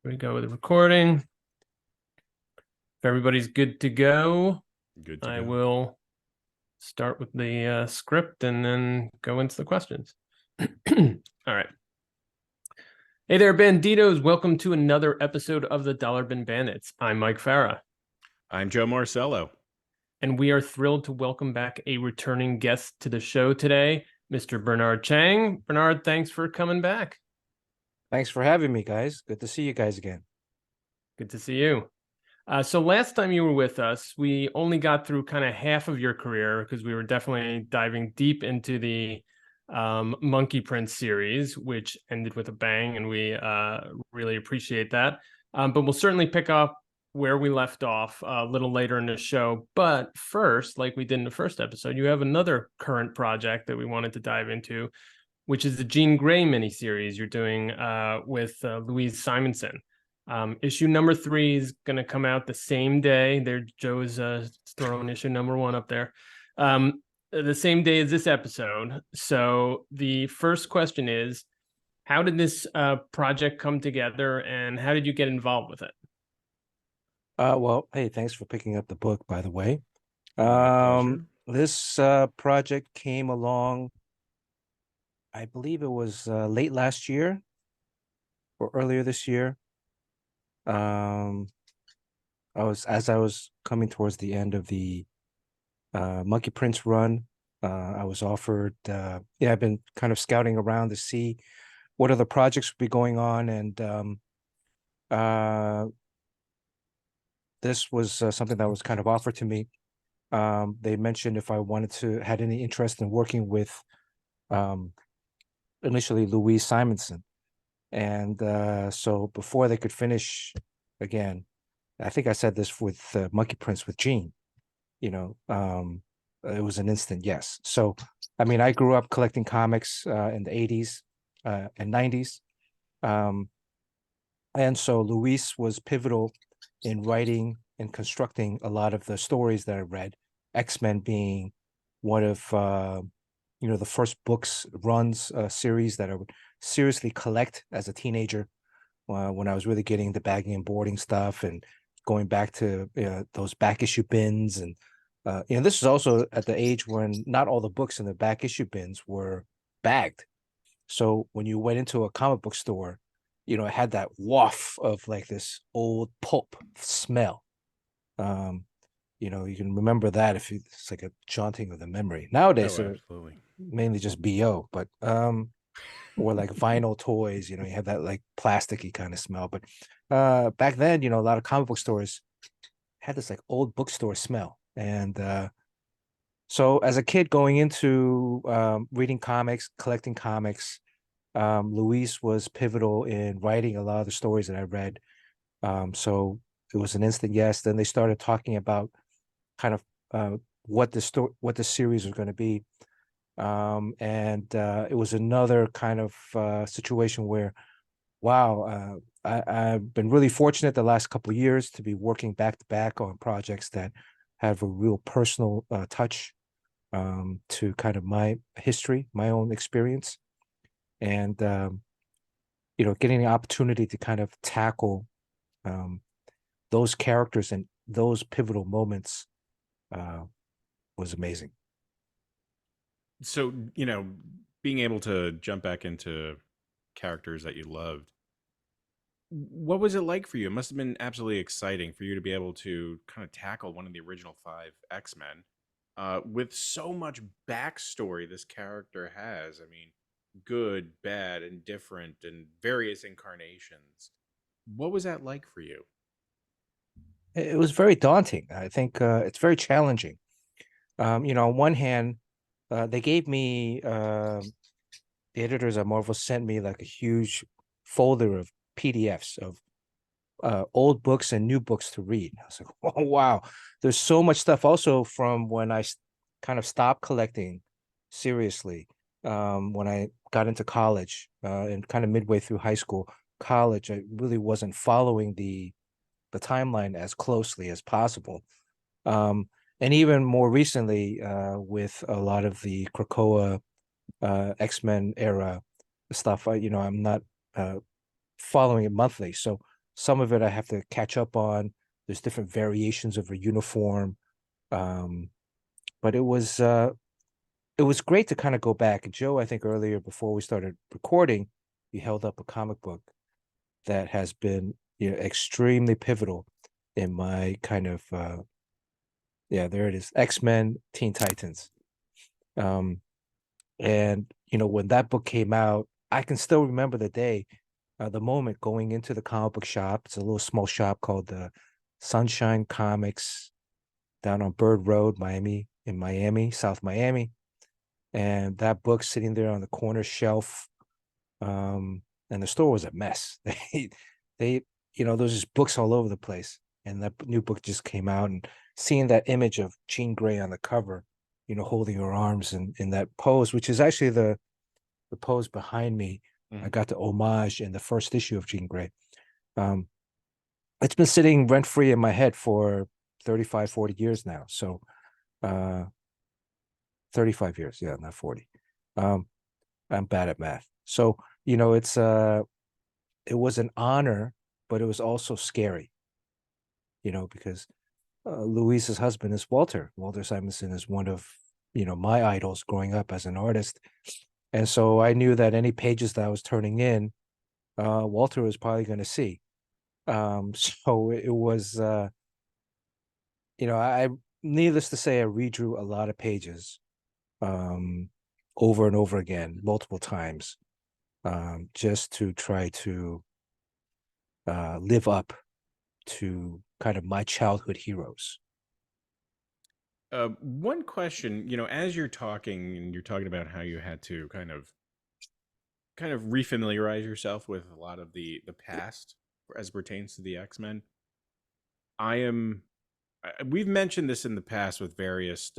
Here we go with the recording. If everybody's good to go, Good to I go. will start with the script and then go into the questions. All right. Hey there, Banditos. Welcome to another episode of the Dollar Bin Bandits. I'm Mike Farah. I'm Joe Marcello. And we are thrilled to welcome back a returning guest to the show today, Mr. Bernard Chang. Bernard, thanks for coming back. Thanks for having me, guys. Good to see you guys again. Good to see you. So last time you were with us, we only got through kind of half of your career because we were definitely diving deep into the Monkey Prince series, which ended with a bang, and we really appreciate that. But we'll certainly pick up where we left off a little later in the show. But first, like we did in the first episode, you have another current project that we wanted to dive into, which is the Jean Grey miniseries you're doing with Louise Simonson. Issue number 3 is going to come out the same day. There, Joe's throwing issue number 1 up there. The same day as this episode. So the first question is, how did this project come together, and how did you get involved with it? Well, hey, thanks for picking up the book, by the way. My pleasure. This project came along, I believe it was late last year or earlier this year. As I was coming towards the end of the Monkey Prince run, I was offered, I've been kind of scouting around to see what other projects would be going on, and this was something that was kind of offered to me. They mentioned if I had any interest in working with initially Louise Simonson. And so before they could finish, again, I think I said this with Monkey Prince with Jean, it was an instant yes. So, I mean, I grew up collecting comics in the 80s and 90s. And so Louise was pivotal in writing and constructing a lot of the stories that I read, X-Men being one of the first books runs series that I would seriously collect as a teenager when I was really getting the bagging and boarding stuff and going back to those back issue bins. And this is also at the age when not all the books in the back issue bins were bagged. So when you went into a comic book store, it had that waft of like this old pulp smell. You can remember that it's like a jaunting of the memory. Nowadays, absolutely. Mainly just BO, but or like vinyl toys, you have that like plasticky kind of smell. But back then, a lot of comic book stores had this like old bookstore smell. And so as a kid going into reading comics, collecting comics, Louise was pivotal in writing a lot of the stories that I read. So it was an instant yes. Then they started talking about kind of what the series was going to be. And it was another kind of situation where, wow, I've been really fortunate the last couple of years to be working back to back on projects that have a real personal touch to kind of my history, my own experience. And, getting the opportunity to kind of tackle those characters and those pivotal moments was amazing. So, being able to jump back into characters that you loved, what was it like for you? It must have been absolutely exciting for you to be able to kind of tackle one of the original 5 X-Men with so much backstory this character has. I mean, good, bad, indifferent, and various incarnations. What was that like for you? It was very daunting. I think it's very challenging. On one hand, they gave me the editors at Marvel sent me like a huge folder of PDFs of old books and new books to read. I was like, oh, wow, there's so much stuff. Also, from when I kind of stopped collecting seriously, when I got into college and kind of midway through high school, college, I really wasn't following the timeline as closely as possible. And even more recently, with a lot of the Krakoa X-Men era stuff, I'm not following it monthly. So Some of it I have to catch up on. There's different variations of a uniform. But it was great to kind of go back. Joe, I think earlier before we started recording, you held up a comic book that has been, extremely pivotal in my kind of there it is, X-Men Teen Titans. And when that book came out, I can still remember the day, the moment going into the comic book shop. It's a little small shop called the Sunshine Comics down on Bird Road, in Miami, South Miami. And that book sitting there on the corner shelf. And the store was a mess. They there's just books all over the place. And that new book just came out, and seeing that image of Jean Grey on the cover, holding her arms in that pose, which is actually the pose behind me. I got the homage in the first issue of Jean Grey. It's been sitting rent-free in my head for 35, 40 years now. So 35 years, yeah, not 40. I'm bad at math. So, it was an honor, but it was also scary, because Louise's husband is Walter. Walter Simonson is one of, my idols growing up as an artist. And so I knew that any pages that I was turning in, Walter was probably going to see. So it was, I needless to say, I redrew a lot of pages over and over again, multiple times, just to try to live up to kind of my childhood heroes. One question, as you're talking and you're talking about how you had to kind of refamiliarize yourself with a lot of the past as pertains to the X-Men. We've mentioned this in the past with various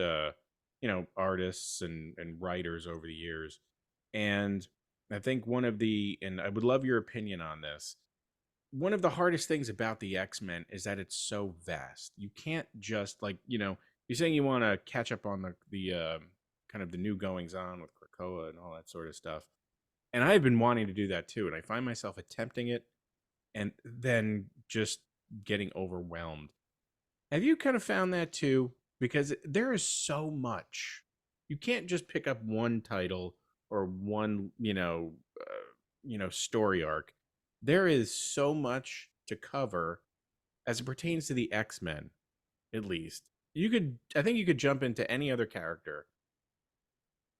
artists and writers over the years. And I think and I would love your opinion on this. One of the hardest things about the X-Men is that it's so vast. You can't just you're saying you want to catch up on the kind of the new goings on with Krakoa and all that sort of stuff. And I've been wanting to do that too. And I find myself attempting it and then just getting overwhelmed. Have you kind of found that too? Because there is so much. You can't just pick up one title or one, story arc. There is so much to cover as it pertains to the X-Men, at least. I think you could jump into any other character,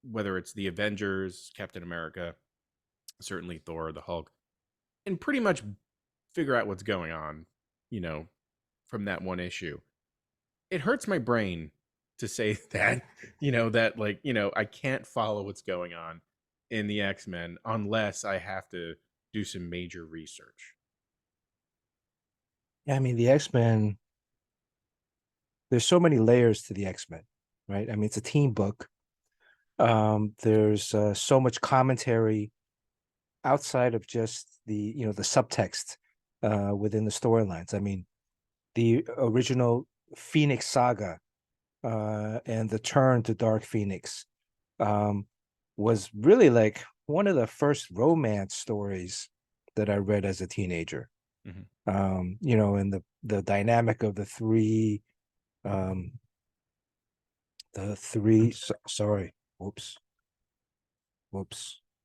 whether it's the Avengers, Captain America, certainly Thor, the Hulk, and pretty much figure out what's going on, from that one issue. It hurts my brain to say that, I can't follow what's going on in the X-Men unless I have to do some major research. Yeah, I mean, the X-Men, there's so many layers to the X-Men, right? I mean, it's a team book. There's so much commentary outside of just the subtext within the storylines. I mean, the original Phoenix saga and the turn to Dark Phoenix was really like one of the first romance stories that I read as a teenager. And the dynamic of the three sorry, whoops,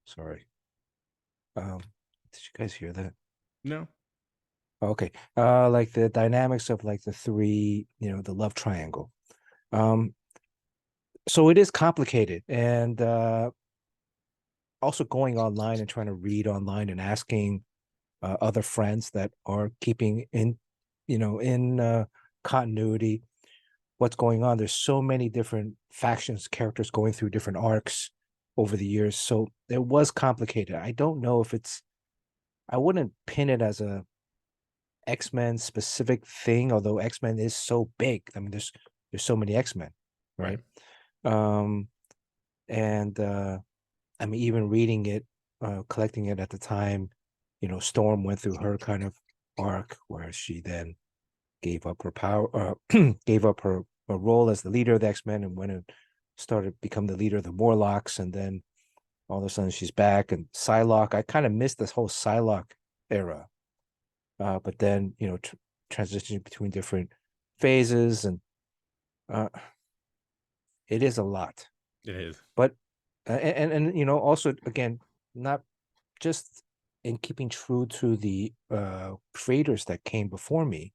sorry. Did you guys hear that? No. Okay. Like the dynamics of like the three, the love triangle. So it is complicated, and also going online and trying to read online and asking other friends that are keeping in continuity what's going on. There's so many different factions, characters going through different arcs over the years. So it was complicated. I don't know if I wouldn't pin it as a X-Men specific thing, although X-Men is so big. I mean, there's so many X-Men, right? And I mean, even reading it, collecting it at the time, Storm went through her kind of arc where she then gave up her power, gave up her role as the leader of the X-Men, and went and started become the leader of the Morlocks, and then all of a sudden she's back. And Psylocke, I kind of missed this whole Psylocke era. but then transitioning between different phases, and it is a lot. It is. But and also, again, not just in keeping true to the creators that came before me,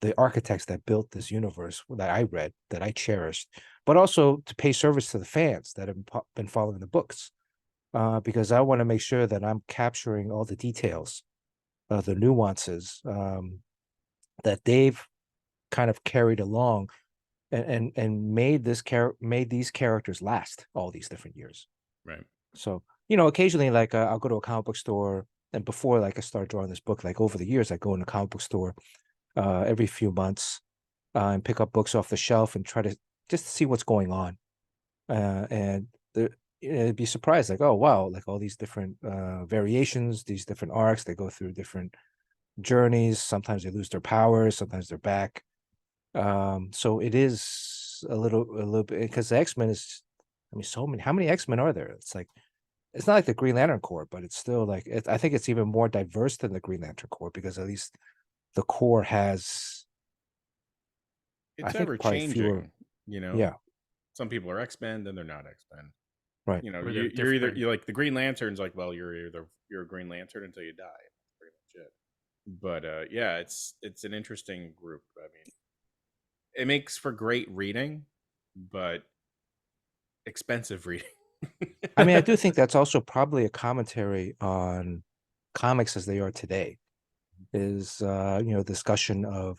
the architects that built this universe that I read, that I cherished, but also to pay service to the fans that have been following the books, because I want to make sure that I'm capturing all the details, the nuances that they've kind of carried along, and made these characters last all these different years. Right. So occasionally, like I'll go to a comic book store, and before like I start drawing this book, like over the years, I go in a comic book store every few months, and pick up books off the shelf and try to just see what's going on. And you'd be surprised, like, oh wow, like all these different variations, these different arcs, they go through different journeys. Sometimes they lose their powers, sometimes they're back. So it is a little bit, because the X-Men is, I mean, so many. How many X-Men are there? It's like, it's not like the Green Lantern Corps, but it's still like, I think it's even more diverse than the Green Lantern Corps, because at least the Corps has, I It's think, ever probably fewer. changing. Yeah, Some people are X-Men, then they're not X-Men. right. Or they're You're either, different. you like the Green Lantern's like, well, you're a Green Lantern until you die. That's pretty much it. But yeah, it's an interesting group. I mean, it makes for great reading, but expensive reading. I mean, I do think that's also probably a commentary on comics as they are today. Is discussion of,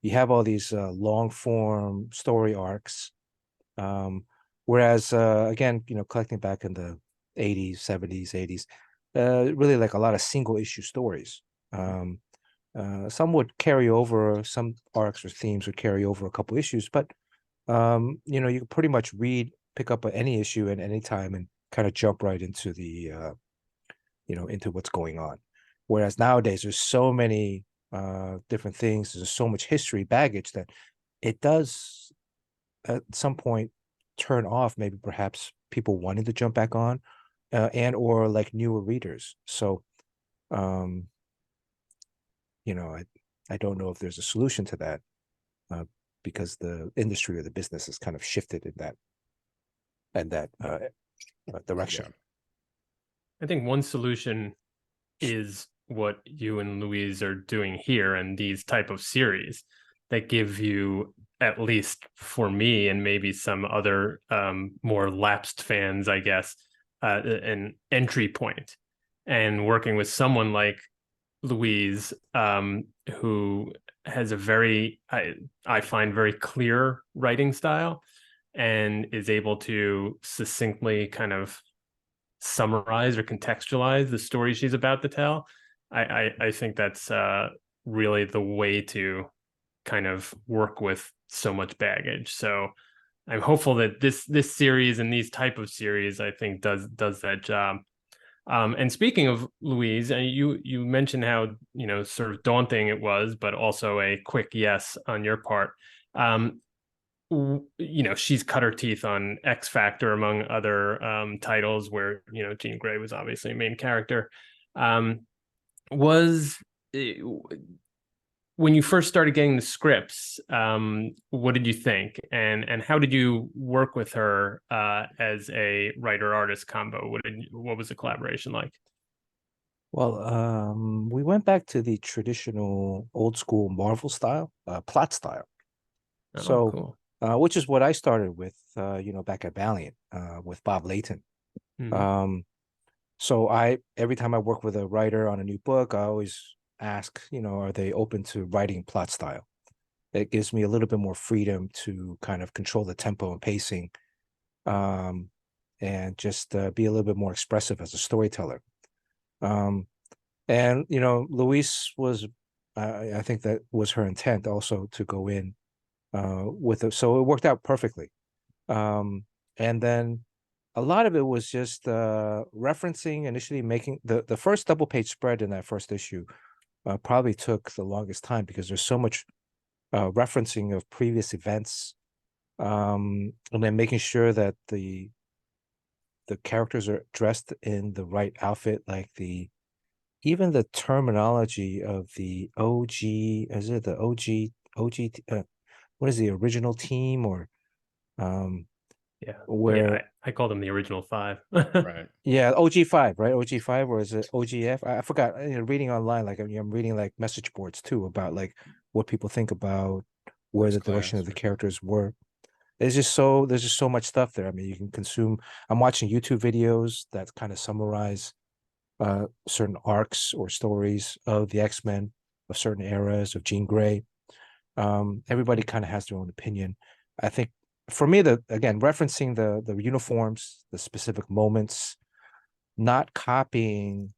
you have all these long form story arcs, whereas again, collecting back in the 80s, 70s, 80s, really like a lot of single issue stories. Some would carry over, some arcs or themes would carry over a couple issues, but you can pretty much pick up any issue at any time and kind of jump right into the into what's going on. Whereas nowadays there's so many different things, there's so much history baggage that it does at some point turn off maybe perhaps people wanting to jump back on, and or like newer readers. So um I don't know if there's a solution to that, because the industry or the business has kind of shifted in that direction. Yeah. I think one solution is what you and Louise are doing here and these type of series that give you, at least for me and maybe some other more lapsed fans, I guess, an entry point. And working with someone like Louise, who has a very, I find, very clear writing style, and is able to succinctly kind of summarize or contextualize the story she's about to tell. I think that's really the way to kind of work with so much baggage. So I'm hopeful that this series and these type of series, I think, does that job. And speaking of Louise, you mentioned how sort of daunting it was, but also a quick yes on your part. She's cut her teeth on X Factor, among other titles where Jean Grey was obviously a main character. Was When you first started getting the scripts, what did you think, and how did you work with her as a writer artist combo? What was the collaboration like? Well, we went back to the traditional old school Marvel style, plot style. Oh, So, cool. which is what I started with, back at Valiant, with Bob Layton. Mm-hmm. So every time I work with a writer on a new book, I always ask, are they open to writing plot style? It gives me a little bit more freedom to kind of control the tempo and pacing, and just be a little bit more expressive as a storyteller. And Luis was, I think that was her intent also, to go in with it. So it worked out perfectly. And then a lot of it was just referencing, initially making the first double page spread in that first issue probably took the longest time, because there's so much referencing of previous events, and then making sure that the characters are dressed in the right outfit, like the even the terminology of the OG, is it the OG, what is the original team, or um Yeah. where, I call them the original five. Right. yeah, OG5, right? OG5, or is it OGF? I forgot. Reading online, like I'm reading like message boards too about like what people think about where First the direction class. of the characters were. There's just so much stuff there. I mean, you can consume. I'm watching YouTube videos that kind of summarize certain arcs or stories of the X-Men, of certain eras of Jean Grey. Everybody kind of has their own opinion. I think for me, the again referencing the uniforms, the specific moments, not copying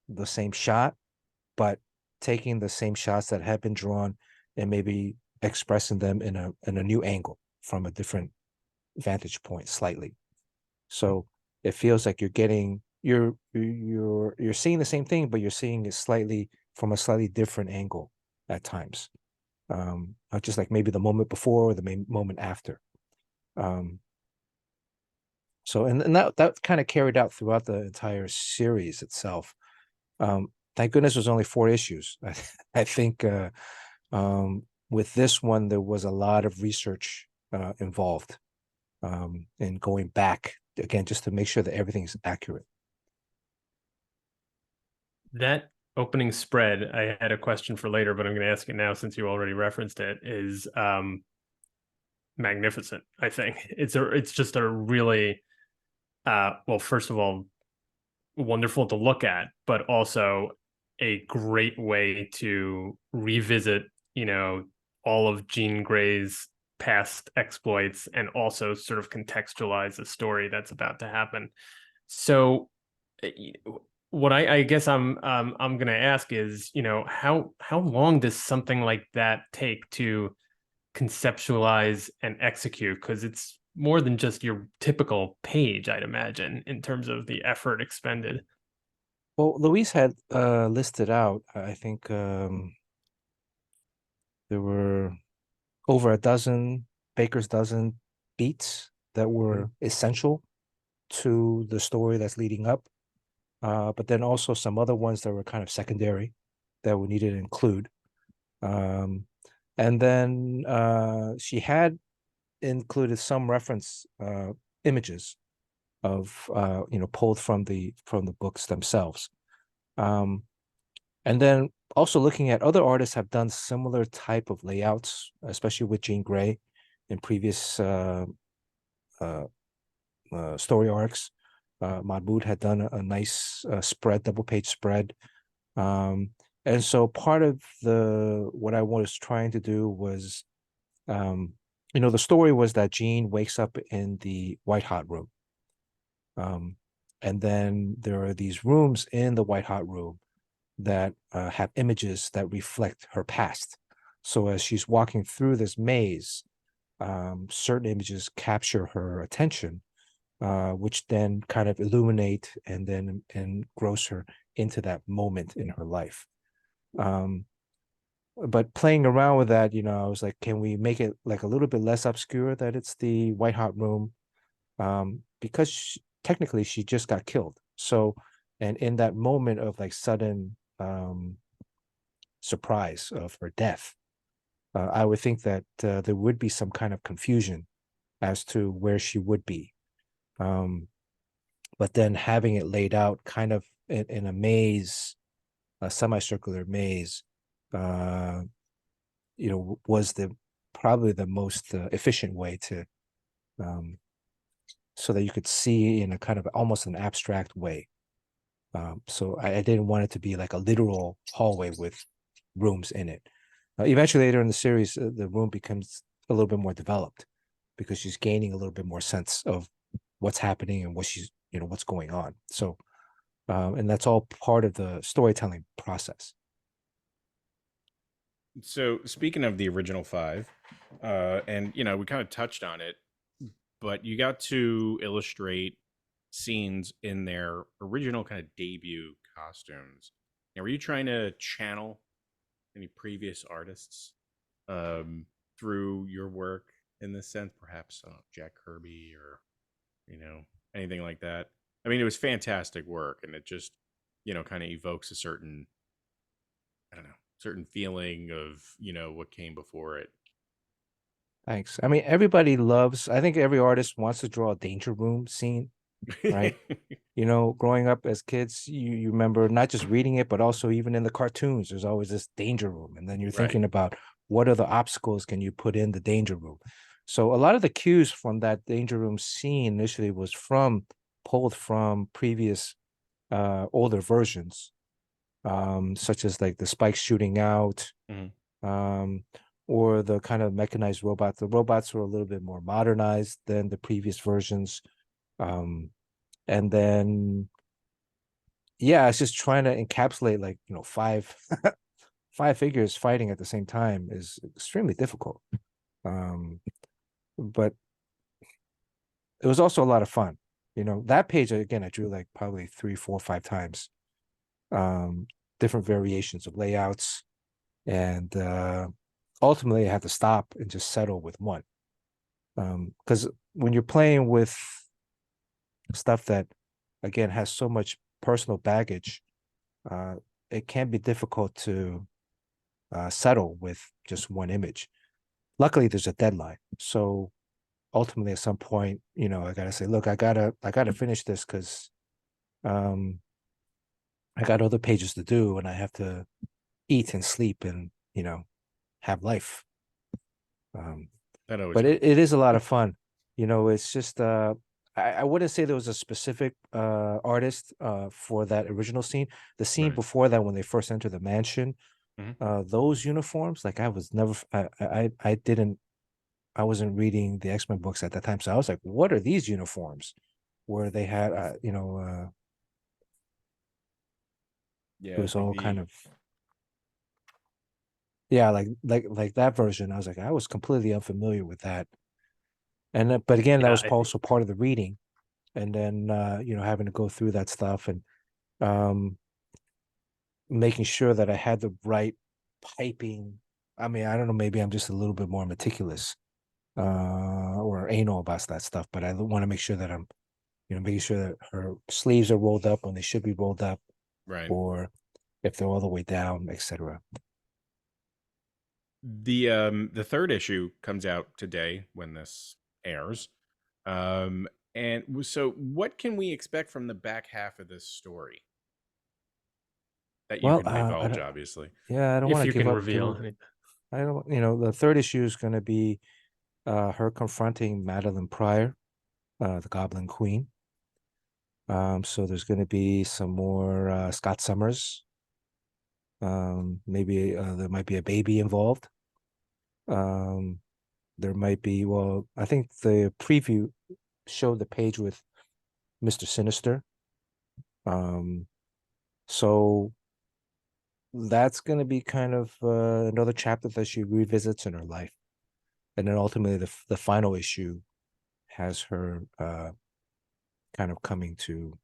the same shot, but taking the same shots that have been drawn and maybe expressing them in a new angle from a different vantage point slightly. So it feels like you're seeing the same thing, but you're seeing it slightly from a slightly different angle at times. Just like maybe the moment before or the moment after. Um, so and that kind of carried out throughout the entire series itself. Thank goodness it was only 4 issues. I think with this one there was a lot of research involved in going back again just to make sure that everything's accurate. That opening spread, I had a question for later, but I'm going to ask it now since you already referenced it, is magnificent. I think it's just a really well, first of all, wonderful to look at, but also a great way to revisit, all of Jean Grey's past exploits and also sort of contextualize the story that's about to happen. So uh, what I guess I'm gonna ask is, how long does something like that take to conceptualize and execute? Because it's more than just your typical page, I'd imagine, in terms of the effort expended. Well, Louise had listed out, I think there were over a dozen, baker's dozen beats that were essential to the story that's leading up. But then also some other ones that were kind of secondary that we needed to include. Um, and then she had included some reference images of pulled from the books themselves. Um, and then also looking at other artists have done similar type of layouts, especially with Jean Grey in previous uh, story arcs. Mahmoud had done a nice spread, double page spread. Um, and so part of the what I was trying to do was, the story was that Jean wakes up in the white hot room. And then there are these rooms in the white hot room that have images that reflect her past. So as she's walking through this maze, certain images capture her attention, which then kind of illuminate and then engross her into that moment in her life. But playing around with that, I was like, can we make it like a little bit less obscure that it's the white hot room? Because technically she just got killed. So, and in that moment of like sudden surprise of her death, I would think that there would be some kind of confusion as to where she would be. But then having it laid out kind of in a maze, a semicircular maze, uh, was probably the most efficient way to, so that you could see in a kind of almost an abstract way. So I didn't want it to be like a literal hallway with rooms in it. Eventually, later in the series, the room becomes a little bit more developed because she's gaining a little bit more sense of what's happening and what's going on. So, and that's all part of the storytelling process. So speaking of the original five, and we kind of touched on it, but you got to illustrate scenes in their original kind of debut costumes. Now, were you trying to channel any previous artists through your work in this sense? Perhaps Jack Kirby or you know anything like that. I mean, it was fantastic work, and it just kind of evokes a certain, I don't know, certain feeling of, what came before it. Thanks. I mean, everybody loves, I think every artist wants to draw a danger room scene, right? Growing up as kids, you remember not just reading it, but also even in the cartoons, there's always this danger room. And then you're Right. thinking about what other obstacles can you put in the danger room? So a lot of the cues from that danger room scene initially was pulled from previous older versions, such as like the spikes shooting out, Mhm. um, or the kind of mechanized robots. The robots were a little bit more modernized than the previous versions. And then yeah, it's just trying to encapsulate like, five figures fighting at the same time is extremely difficult. But it was also a lot of fun. That page again, I drew like probably 3, 4, 5 times. Different variations of layouts. And ultimately I had to stop and just settle with one. Because when you're playing with stuff that again has so much personal baggage, it can be difficult to settle with just one image. Luckily, there's a deadline, so ultimately, at some point, I gotta say, look, I gotta finish this because um, I got other pages to do, and I have to eat and sleep and have life. Um, That always but it, helps. it is a lot of fun. It's just I wouldn't say there was a specific artist for that original scene. The scene Right. before that, when they first enter the mansion, Mhm. those uniforms, like I was never I wasn't reading the X-Men books at that time, so I was like, what are these uniforms where they had it Yeah, I was think all kind of yeah, like that version. I was like, I was completely unfamiliar with that. And but again, that Yeah, was I think also part of the reading, and then having to go through that stuff and um making sure that I had the right piping. I mean, I don't know, maybe I'm just a little bit more meticulous or anal about that stuff, but I want to make sure that I'm making sure that her sleeves are rolled up when they should be rolled up, right. or if they're all the way down, etc. The third issue comes out today when this airs. And so what can we expect from the back half of this story that you Well, can divulge, obviously? I don't want if to you give can up reveal too. anything. I don't, the third issue is going to be her confronting Madeline Pryor, the Goblin Queen. So there's going to be some more Scott Summers. Maybe there might be a baby involved. Um, there might be, well, I think the preview showed the page with Mr. Sinister. Um, so that's going to be kind of another chapter that she revisits in her life. And then ultimately, the final issue has her kind of coming to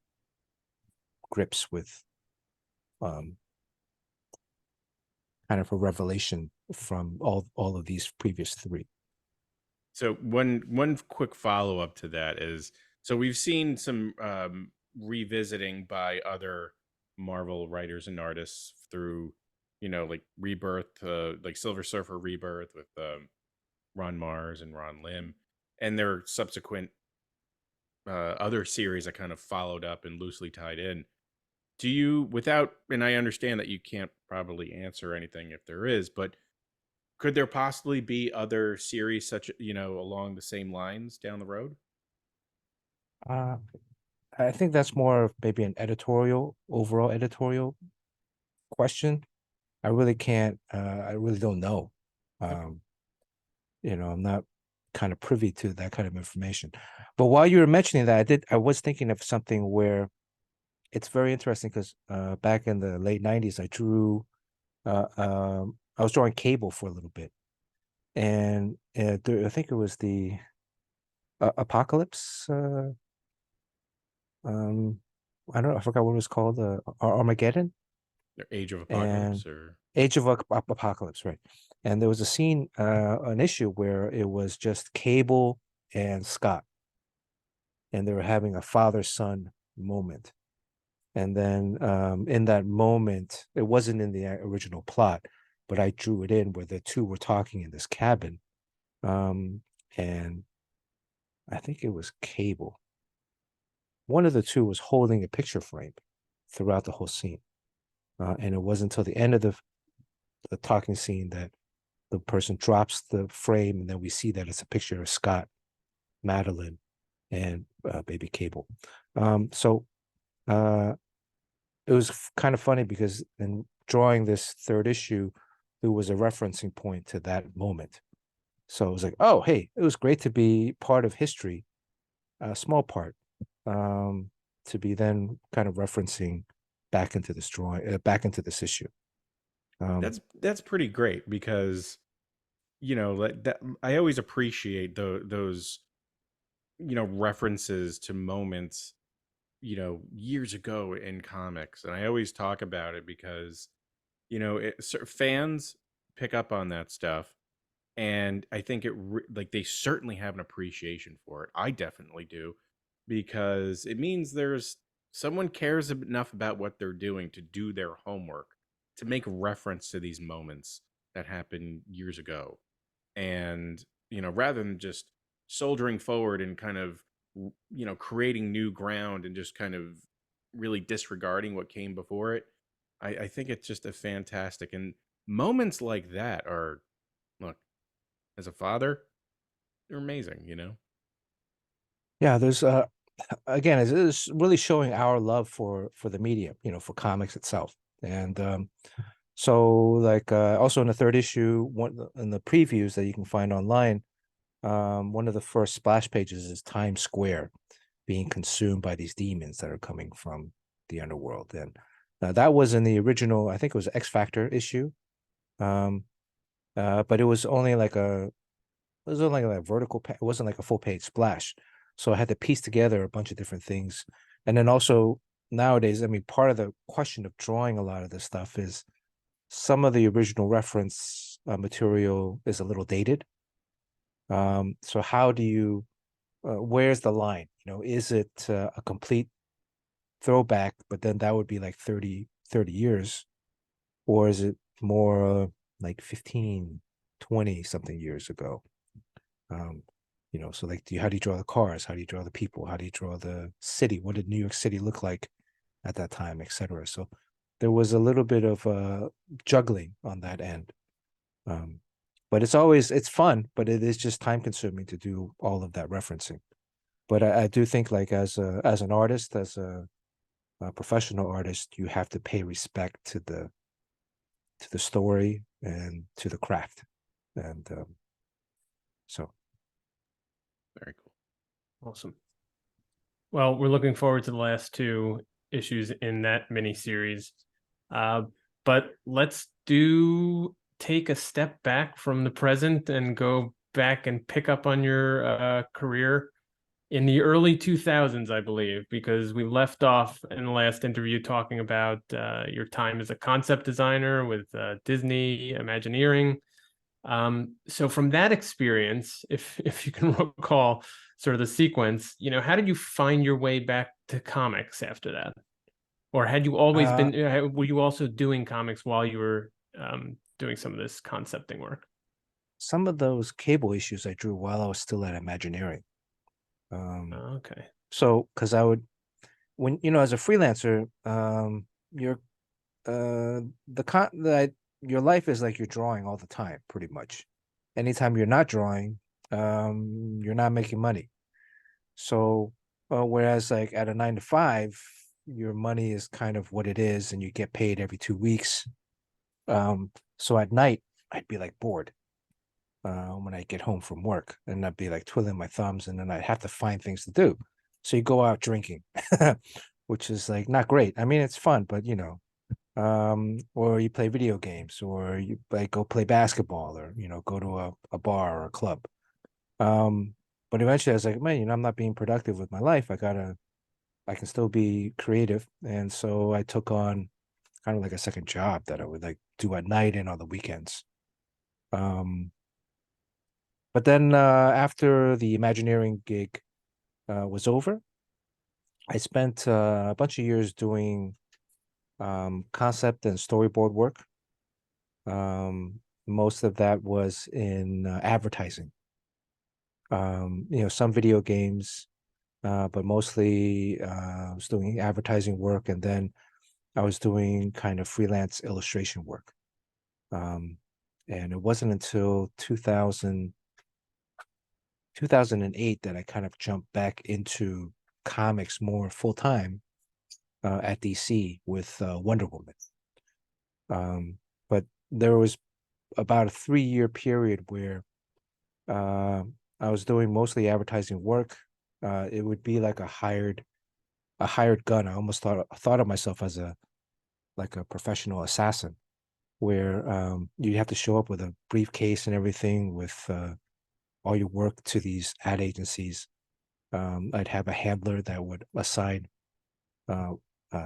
grips with um, kind of a revelation from all of these previous three. So one quick follow up to that is, so we've seen some revisiting by other Marvel writers and artists through, like Rebirth, like Silver Surfer Rebirth with Ron Mars and Ron Lim, and their subsequent other series that kind of followed up and loosely tied in. Do you, without, and I understand that you can't probably answer anything if there is, but could there possibly be other series such, along the same lines down the road? Uh, I think that's more of maybe an overall editorial question. I really can't. I really don't know. Okay. Um, I'm not kind of privy to that kind of information. But while you were mentioning that, I was thinking of something where it's very interesting because back in the late '90s, I was drawing Cable for a little bit, and I think it was the Apocalypse. Um, I don't know. I forgot what it was called. Armageddon Their Age of and Apocalypse, or Age of Apocalypse, right? And there was a scene, an issue where it was just Cable and Scott, and they were having a father-son moment. And then in that moment, it wasn't in the original plot, but I drew it in where the two were talking in this cabin. And I think it was Cable. One of the two was holding a picture frame throughout the whole scene. And it wasn't until the end of the talking scene that the person drops the frame, and then we see that it's a picture of Scott, Madeline, and baby Cable. So it was kind of funny because in drawing this third issue, there was a referencing point to that moment. So it was like, oh, hey, it was great to be part of history, a small part, to be then kind of referencing back into this drawing, back into this issue. That's pretty great because like that I always appreciate those references to moments years ago in comics, and I always talk about it because fans pick up on that stuff, and I think like they certainly have an appreciation for it. I definitely do, because it means there's someone cares enough about what they're doing to do their homework, to make reference to these moments that happened years ago. And rather than just soldiering forward and kind of creating new ground and just kind of really disregarding what came before it, I think it's just a fantastic, and moments like that are, look, as a father, they're amazing. Yeah, there's again, it's really showing our love for the medium, for comics itself. And so like also in the third issue, one in the previews that you can find online, one of the first splash pages is Times Square being consumed by these demons that are coming from the underworld. And that was in the original, I think it was X Factor issue. But it was only like a vertical it wasn't like a full page splash. So I had to piece together a bunch of different things. And then also nowadays, I mean, part of the question of drawing a lot of this stuff is some of the original reference material is a little dated. So how do you, where's the line? Is it a complete throwback, but then that would be like 30 years? Or is it more like 15, 20 something years ago? So like, how do you draw the cars? How do you draw the people? How do you draw the city? What did New York City look like at that time, etc.? So there was a little bit of juggling on that end. But it's fun, but it is just time consuming to do all of that referencing. But I do think like as an artist, as a professional artist, you have to pay respect to the story and to the craft. And so Very cool. Awesome. Well, we're looking forward to the last two issues in that mini series. But let's take a step back from the present and go back and pick up on your career in the early 2000s, I believe, because we left off in the last interview talking about your time as a concept designer with Disney Imagineering. So from that experience, if you can recall sort of the sequence, how did you find your way back to comics after that? Or had you always been, were you also doing comics while you were doing some of this concepting work? Some of those Cable issues I drew while I was still at Imagineering. Okay. So, because I would, when, as a freelancer, you're, your life is like you're drawing all the time, pretty much. Anytime you're not drawing, you're not making money. So, whereas like at a 9 to 5, your money is kind of what it is, and you get paid every 2 weeks. So at night, I'd be like bored when I get home from work, and I'd be like twiddling my thumbs, and then I'd have to find things to do. So you go out drinking, which is like not great. I mean, it's fun, but or you play video games, or you like go play basketball, or go to a bar or a club. But eventually I was like, man, I'm not being productive with my life. I can still be creative. And so I took on kind of like a second job that I would like do at night and on the weekends. But then after the Imagineering gig was over, I spent a bunch of years doing concept and storyboard work. Most of that was in advertising. Some video games, but mostly I was doing advertising work, and then I was doing kind of freelance illustration work. And it wasn't until 2008 that I kind of jumped back into comics more full time at DC with Wonder Woman. But there was about a 3-year period where I was doing mostly advertising work. It would be like a hired gun. I almost thought of myself as a professional assassin, where you have to show up with a briefcase and everything with all your work to these ad agencies. I'd have a handler that would assign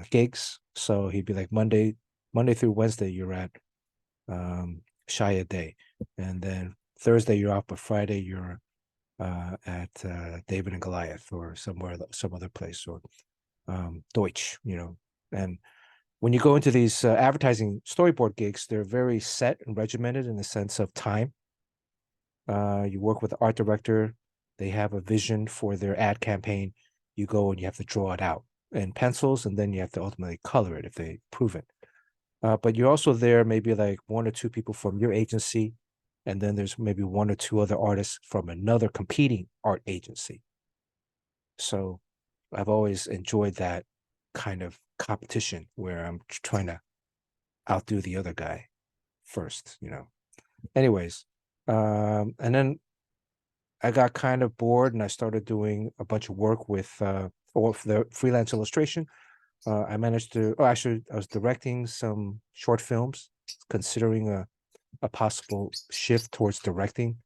gigs. So he'd be like, Monday through Wednesday, you're at Shia Day, and then Thursday you're off, but Friday you're at David and Goliath or some other place, or Deutsch, And when you go into these advertising storyboard gigs, they're very set and regimented in the sense of time. You work with the art director. They have a vision for their ad campaign. You go and you have to draw it out in pencils, and then you have to ultimately color it if they approve it. But you're also there, maybe like 1 or 2 people from your agency, and then there's maybe 1 or 2 other artists from another competing art agency. So I've always enjoyed that kind of competition where I'm trying to outdo the other guy first, Anyways, and then I got kind of bored and I started doing a bunch of work with the freelance illustration. I managed to, actually, I was directing some short films, considering a possible shift towards directing.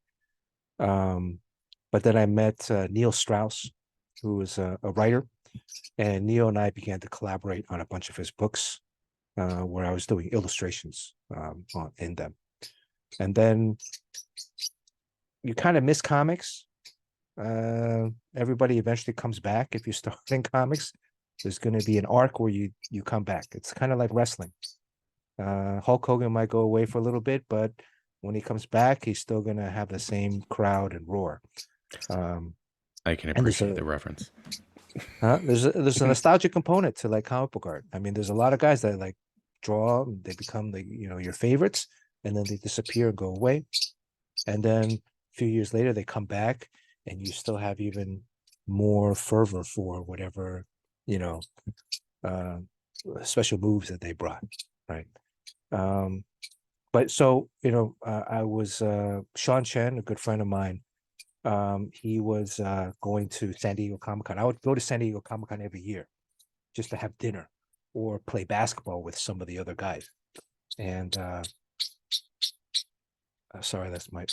But then I met Neil Strauss, who is a writer, and Neil and I began to collaborate on a bunch of his books, where I was doing illustrations in them. And then you kind of miss comics. Everybody eventually comes back. If you start in comics, there's going to be an arc where you come back. It's kind of like wrestling. Hulk Hogan might go away for a little bit, but when he comes back, he's still going to have the same crowd and roar. I can appreciate the reference. There's a nostalgic component to like comic book art. I mean, there's a lot of guys that like draw, they become your favorites, and then they disappear and go away. And then a few years later, they come back, and you still have even more fervor for whatever, special moves that they brought, right? But so, I was Sean Chen, a good friend of mine. He was going to San Diego Comic-Con. I would go to San Diego Comic-Con every year just to have dinner or play basketball with some of the other guys. And sorry, that's my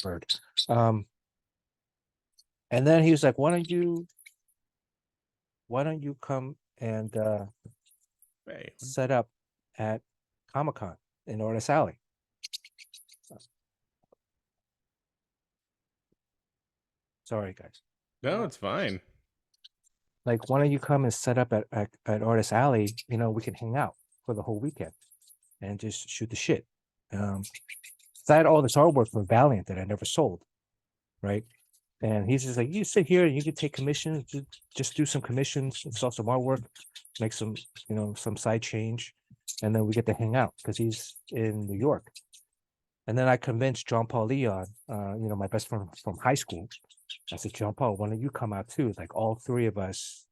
bird. And then he was like, why don't you come and set up at Comic-Con in Artist Alley? Sorry, guys. No, it's fine. Like, why don't you come and set up at Artist Alley? We can hang out for the whole weekend and just shoot the shit. So I had all this artwork for Valiant that I never sold, right? And he's just like, you sit here and you can take commissions, just do some commissions, sell some artwork, make some, some side change, and then we get to hang out because he's in New York. And then I convinced John Paul Leon, my best friend from high school. I said, John Paul, why don't you come out too? Like all 3 of us,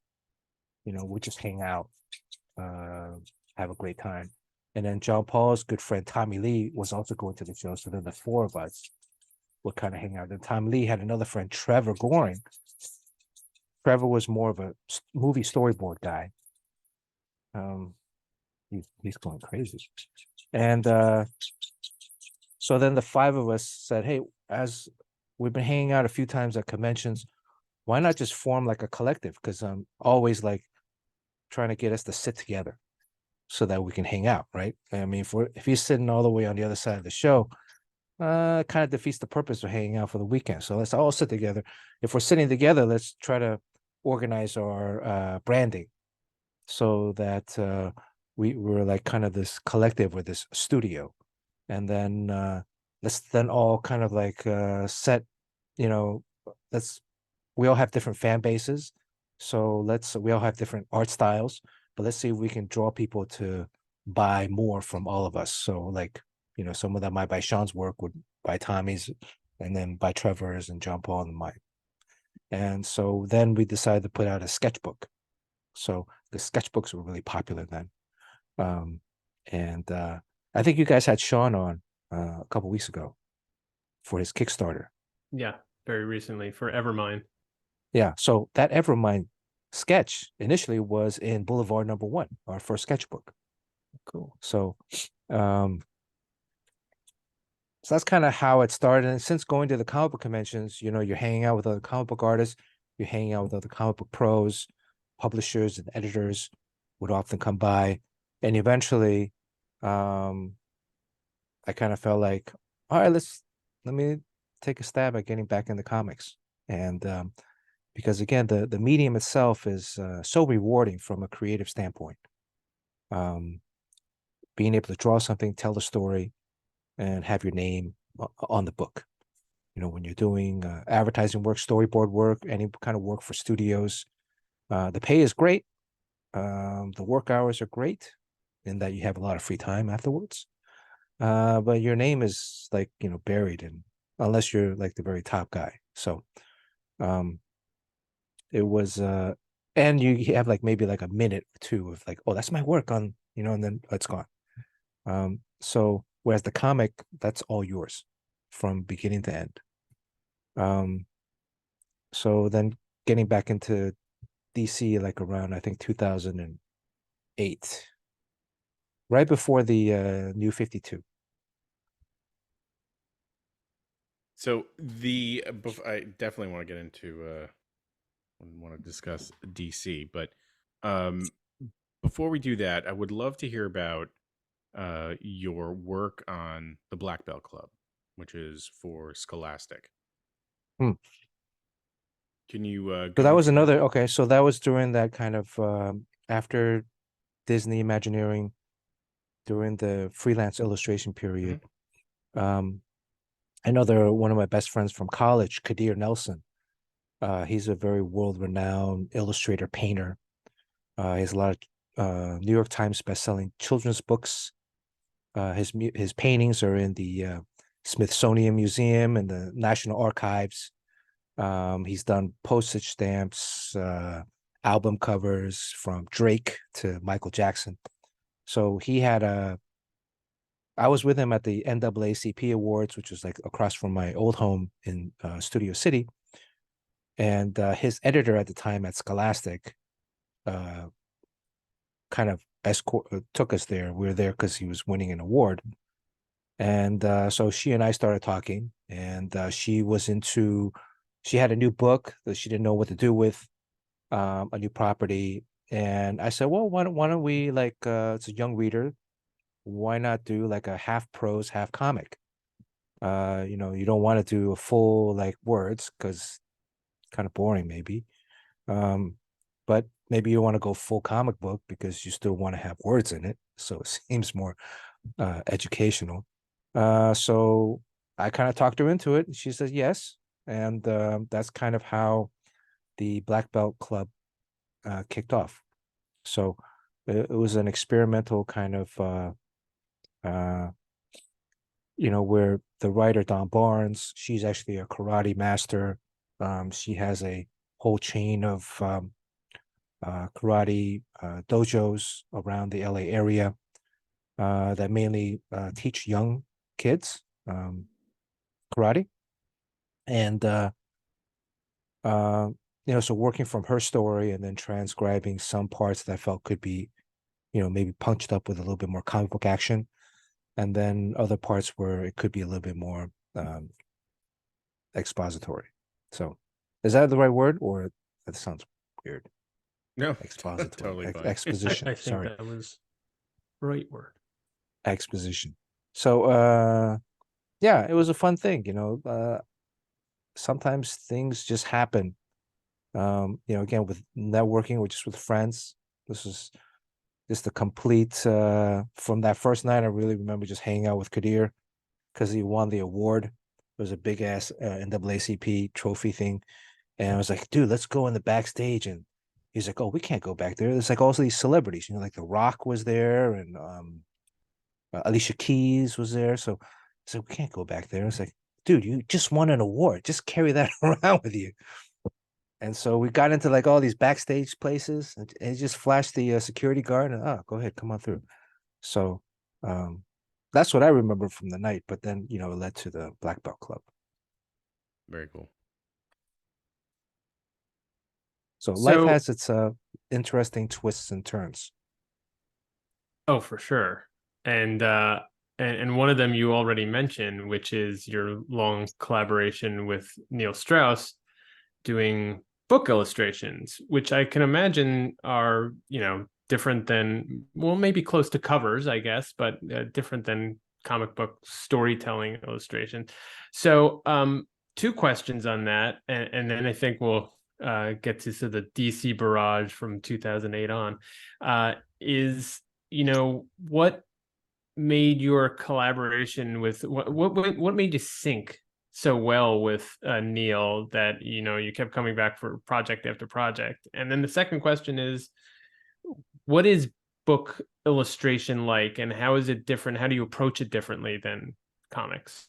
we'll just hang out, have a great time. And then John Paul's good friend Tommy Lee was also going to the show. So then the 4 of us would kind of hang out. And Tommy Lee had another friend, Trevor Goring. Trevor was more of a movie storyboard guy. He's going crazy. And so then the 5 of us said, hey, as we've been hanging out a few times at conventions, why not just form like a collective? Because I'm always like trying to get us to sit together so that we can hang out, right? I mean, if he's sitting all the way on the other side of the show, kind of defeats the purpose of hanging out for the weekend. So let's all sit together. If we're sitting together, let's try to organize our branding so that we were like kind of this collective or this studio. And then let's then all kind of like set, you know, let's we all have different fan bases. So we all have different art styles, but let's see if we can draw people to buy more from all of us. So like, some of them might buy Sean's work, would buy Tommy's, and then buy Trevor's and John Paul and mine. And so then we decided to put out a sketchbook. So the sketchbooks were really popular then. And I think you guys had Sean on a couple weeks ago for his Kickstarter. Yeah, very recently for Evermine. Yeah, so that Evermind sketch initially was in Boulevard #1, our first sketchbook. Cool. So that's kind of how it started. And since going to the comic book conventions, you're hanging out with other comic book artists, you're hanging out with other comic book pros, publishers and editors would often come by. And eventually, I kind of felt like, all right, let me take a stab at getting back into comics. And because again, the medium itself is so rewarding from a creative standpoint. Being able to draw something, tell a story, and have your name on the book. When you're doing advertising work, storyboard work, any kind of work for studios, the pay is great. The work hours are great in that you have a lot of free time afterwards. But your name is like, buried in, unless you're like the very top guy. So it was and you have like maybe like a minute or two of like, oh, that's my work on, and then it's gone. So whereas the comic, that's all yours from beginning to end. So then getting back into DC like around, I think, 2008, right before the New 52. So I definitely want to get into want to discuss DC, but before we do that, I would love to hear about your work on the Black Belt Club, which is for Scholastic. Can you So that was into another, okay, so that was during that kind of after Disney Imagineering, during the freelance illustration period. I know one of my best friends from college, Kadir Nelson. He's a very world-renowned illustrator, painter. He has a lot of New York Times best-selling children's books. His paintings are in the Smithsonian Museum and the National Archives. He's done postage stamps, album covers from Drake to Michael Jackson. So I was with him at the NAACP Awards, which was like across from my old home in Studio City. And his editor at the time at Scholastic kind of took us there. We were there because he was winning an award. And so she and I started talking, and she had a new book that she didn't know what to do with, a new property. And I said, well, why don't we, like, it's a young reader, why not do like a half prose, half comic? You don't want to do a full like words because kind of boring maybe. But maybe you want to go full comic book because you still want to have words in it. So it seems more educational. So I kind of talked her into it, and she says yes. And that's kind of how the Black Belt Club kicked off. So it was an experimental kind of, where the writer, Don Barnes, she's actually a karate master. She has a whole chain of karate dojos around the LA area that mainly teach young kids karate. And so working from her story and then transcribing some parts that I felt could be, maybe punched up with a little bit more comic book action, and then other parts where it could be a little bit more expository. So, is that the right word, or that sounds weird? No, Expository, totally fine. exposition. I think Sorry, that was the right word. exposition. So, yeah, it was a fun thing. Sometimes things just happen Again, with networking or just with friends. This is just a complete from that first night. I really remember just hanging out with Kadir because he won the award. It was a big ass NAACP trophy thing. And I was like, dude, let's go in the backstage. And he's like, oh, we can't go back there. There's like also these celebrities, like The Rock was there and Alicia Keys was there. So we can't go back there. It's like, dude, you just won an award. Just carry that around with you. And so we got into like all these backstage places and he just flashed the security guard and, go ahead, come on through. So that's what I remember from the night. But then, it led to the Black Belt Club. Very cool. So life has its interesting twists and turns. Oh, for sure. And one of them you already mentioned, which is your long collaboration with Neil Strauss doing book illustrations, which I can imagine are, different than, well, maybe close to covers, I guess, but different than comic book storytelling illustration. So two questions on that. And then I think we'll get to the DC barrage from 2008 on, is, what made your collaboration with what made you sync so well with Neil that you kept coming back for project after project? And then the second question is, what is book illustration like, and how is it different? How do you approach it differently than comics?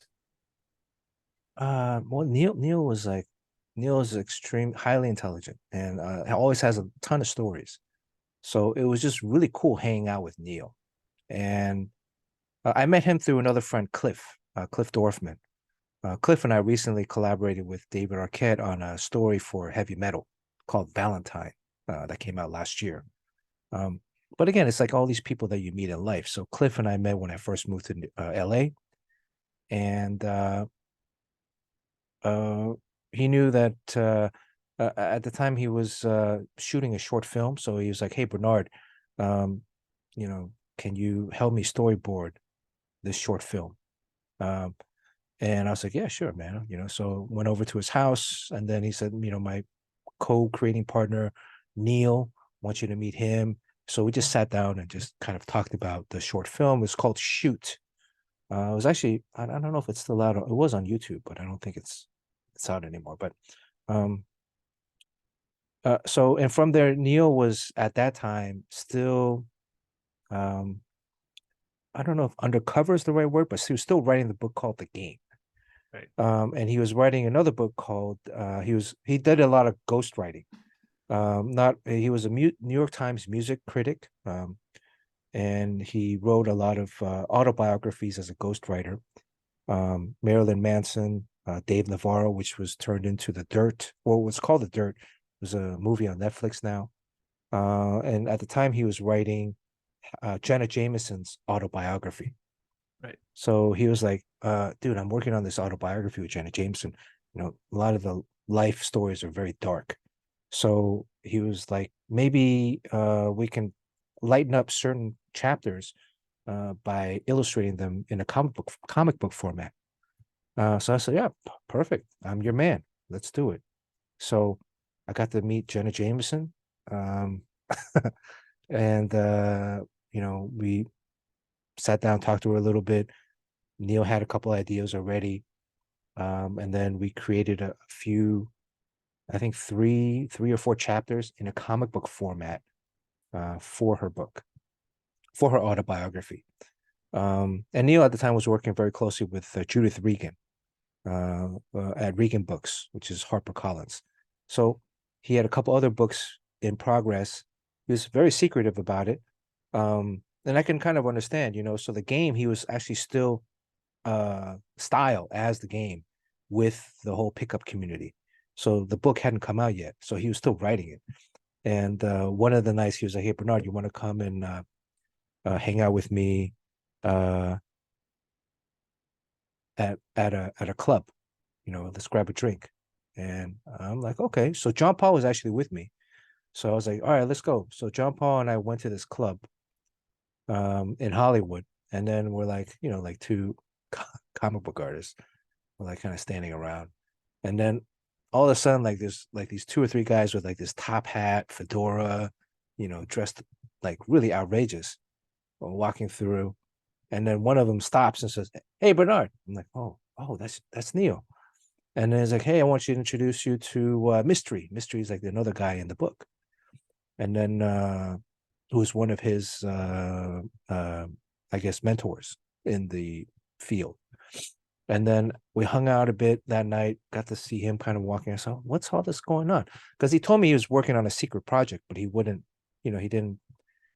Well, Neil is extreme, highly intelligent, and always has a ton of stories. So it was just really cool hanging out with Neil. And I met him through another friend, Cliff Dorfman. Cliff and I recently collaborated with David Arquette on a story for heavy metal called Valentine that came out last year. But again, it's like all these people that you meet in life. So Cliff and I met when I first moved to LA. And he knew that at the time he was shooting a short film. So he was like, hey, Bernard, can you help me storyboard this short film? And I was like, yeah, sure, man. So went over to his house, and then he said, my co-creating partner, Neil, wants you to meet him. So we just sat down and just kind of talked about the short film. It's called Shoot. It was actually, I don't know if it's still out. It was on YouTube, but I don't think it's out anymore. But so, and from there, Neil was at that time still, I don't know if undercover is the right word, but he was still writing the book called The Game. Right. And he was writing another book called he did a lot of ghostwriting. He was a New York Times music critic, and he wrote a lot of autobiographies as a ghostwriter. Marilyn Manson, Dave Navarro, which was turned into The Dirt, or what's called The Dirt, was a movie on Netflix now. And at the time, he was writing Janet Jameson's autobiography. Right. So he was like, dude, I'm working on this autobiography with Janet Jameson. A lot of the life stories are very dark. So he was like, maybe we can lighten up certain chapters by illustrating them in a comic book format. So I said, yeah, perfect. I'm your man. Let's do it. So I got to meet Jenna Jameson. And we sat down, talked to her a little bit. Neil had a couple ideas already. And then we created a few, I think three or four chapters in a comic book format for her book, for her autobiography. And Neil at the time was working very closely with Judith Regan at Regan Books, which is HarperCollins. So he had a couple other books in progress. He was very secretive about it. And I can kind of understand, so The Game, he was actually still style as The Game with the whole pickup community. So the book hadn't come out yet. So he was still writing it. And one of the nights he was like, hey, Bernard, you want to come and hang out with me at a club? Let's grab a drink. And I'm like, okay. So John Paul was actually with me. So I was like, all right, let's go. So John Paul and I went to this club in Hollywood. And then we're like, two comic book artists. We're like kind of standing around. And then all of a sudden, like there's like these 2 or 3 guys with like this top hat, fedora, dressed like really outrageous, walking through, and then one of them stops and says, "Hey, Bernard." I'm like, "Oh, that's Neil." And then he's like, "Hey, I want you to introduce you to Mystery. Mystery is like another guy in the book." And then who's one of his I guess mentors in the field. And then we hung out a bit that night, got to see him kind of walking. I said, "What's all this going on?" Because he told me he was working on a secret project, but he wouldn't, he didn't,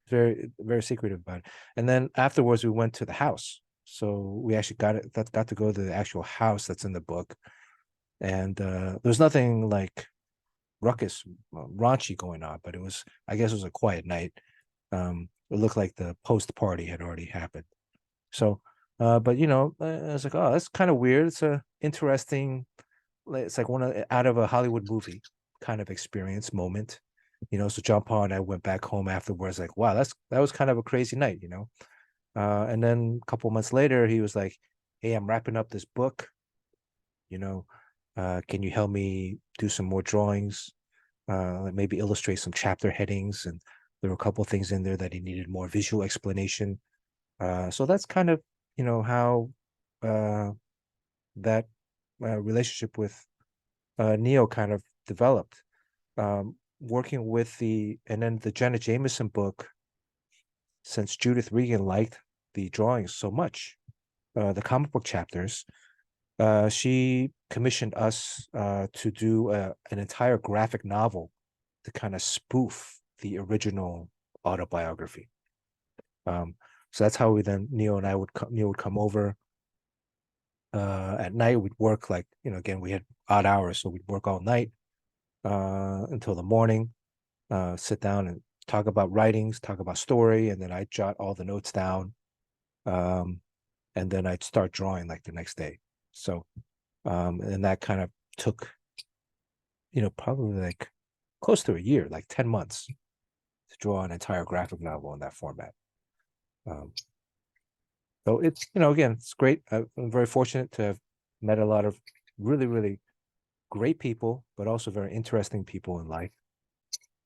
very, very secretive about it. And then afterwards we went to the house. So we actually got to go to the actual house that's in the book. And there's nothing like ruckus, raunchy going on, but I guess it was a quiet night. It looked like the post party had already happened. So, but I was like, "Oh, that's kind of weird. It's a interesting, it's like out of a Hollywood movie kind of experience moment." So John Paul and I went back home afterwards, like, "Wow, that was kind of a crazy night." And then a couple months later, he was like, "Hey, I'm wrapping up this book. Can you help me do some more drawings? Maybe illustrate some chapter headings." And there were a couple of things in there that he needed more visual explanation. So that's kind of, how that relationship with Neil kind of developed. Working with and then the Janet Jameson book, since Judith Regan liked the drawings so much, the comic book chapters, she commissioned us to do an entire graphic novel to kind of spoof the original autobiography. So that's how Neil and I Neil would come over. At night, we'd work like, again, we had odd hours, so we'd work all night until the morning, sit down and talk about writings, talk about story, and then I'd jot all the notes down. And then I'd start drawing like the next day. So, and that kind of took, probably like close to a year, like 10 months to draw an entire graphic novel in that format. So it's, again, it's great. I'm very fortunate to have met a lot of really, really great people, but also very interesting people in life,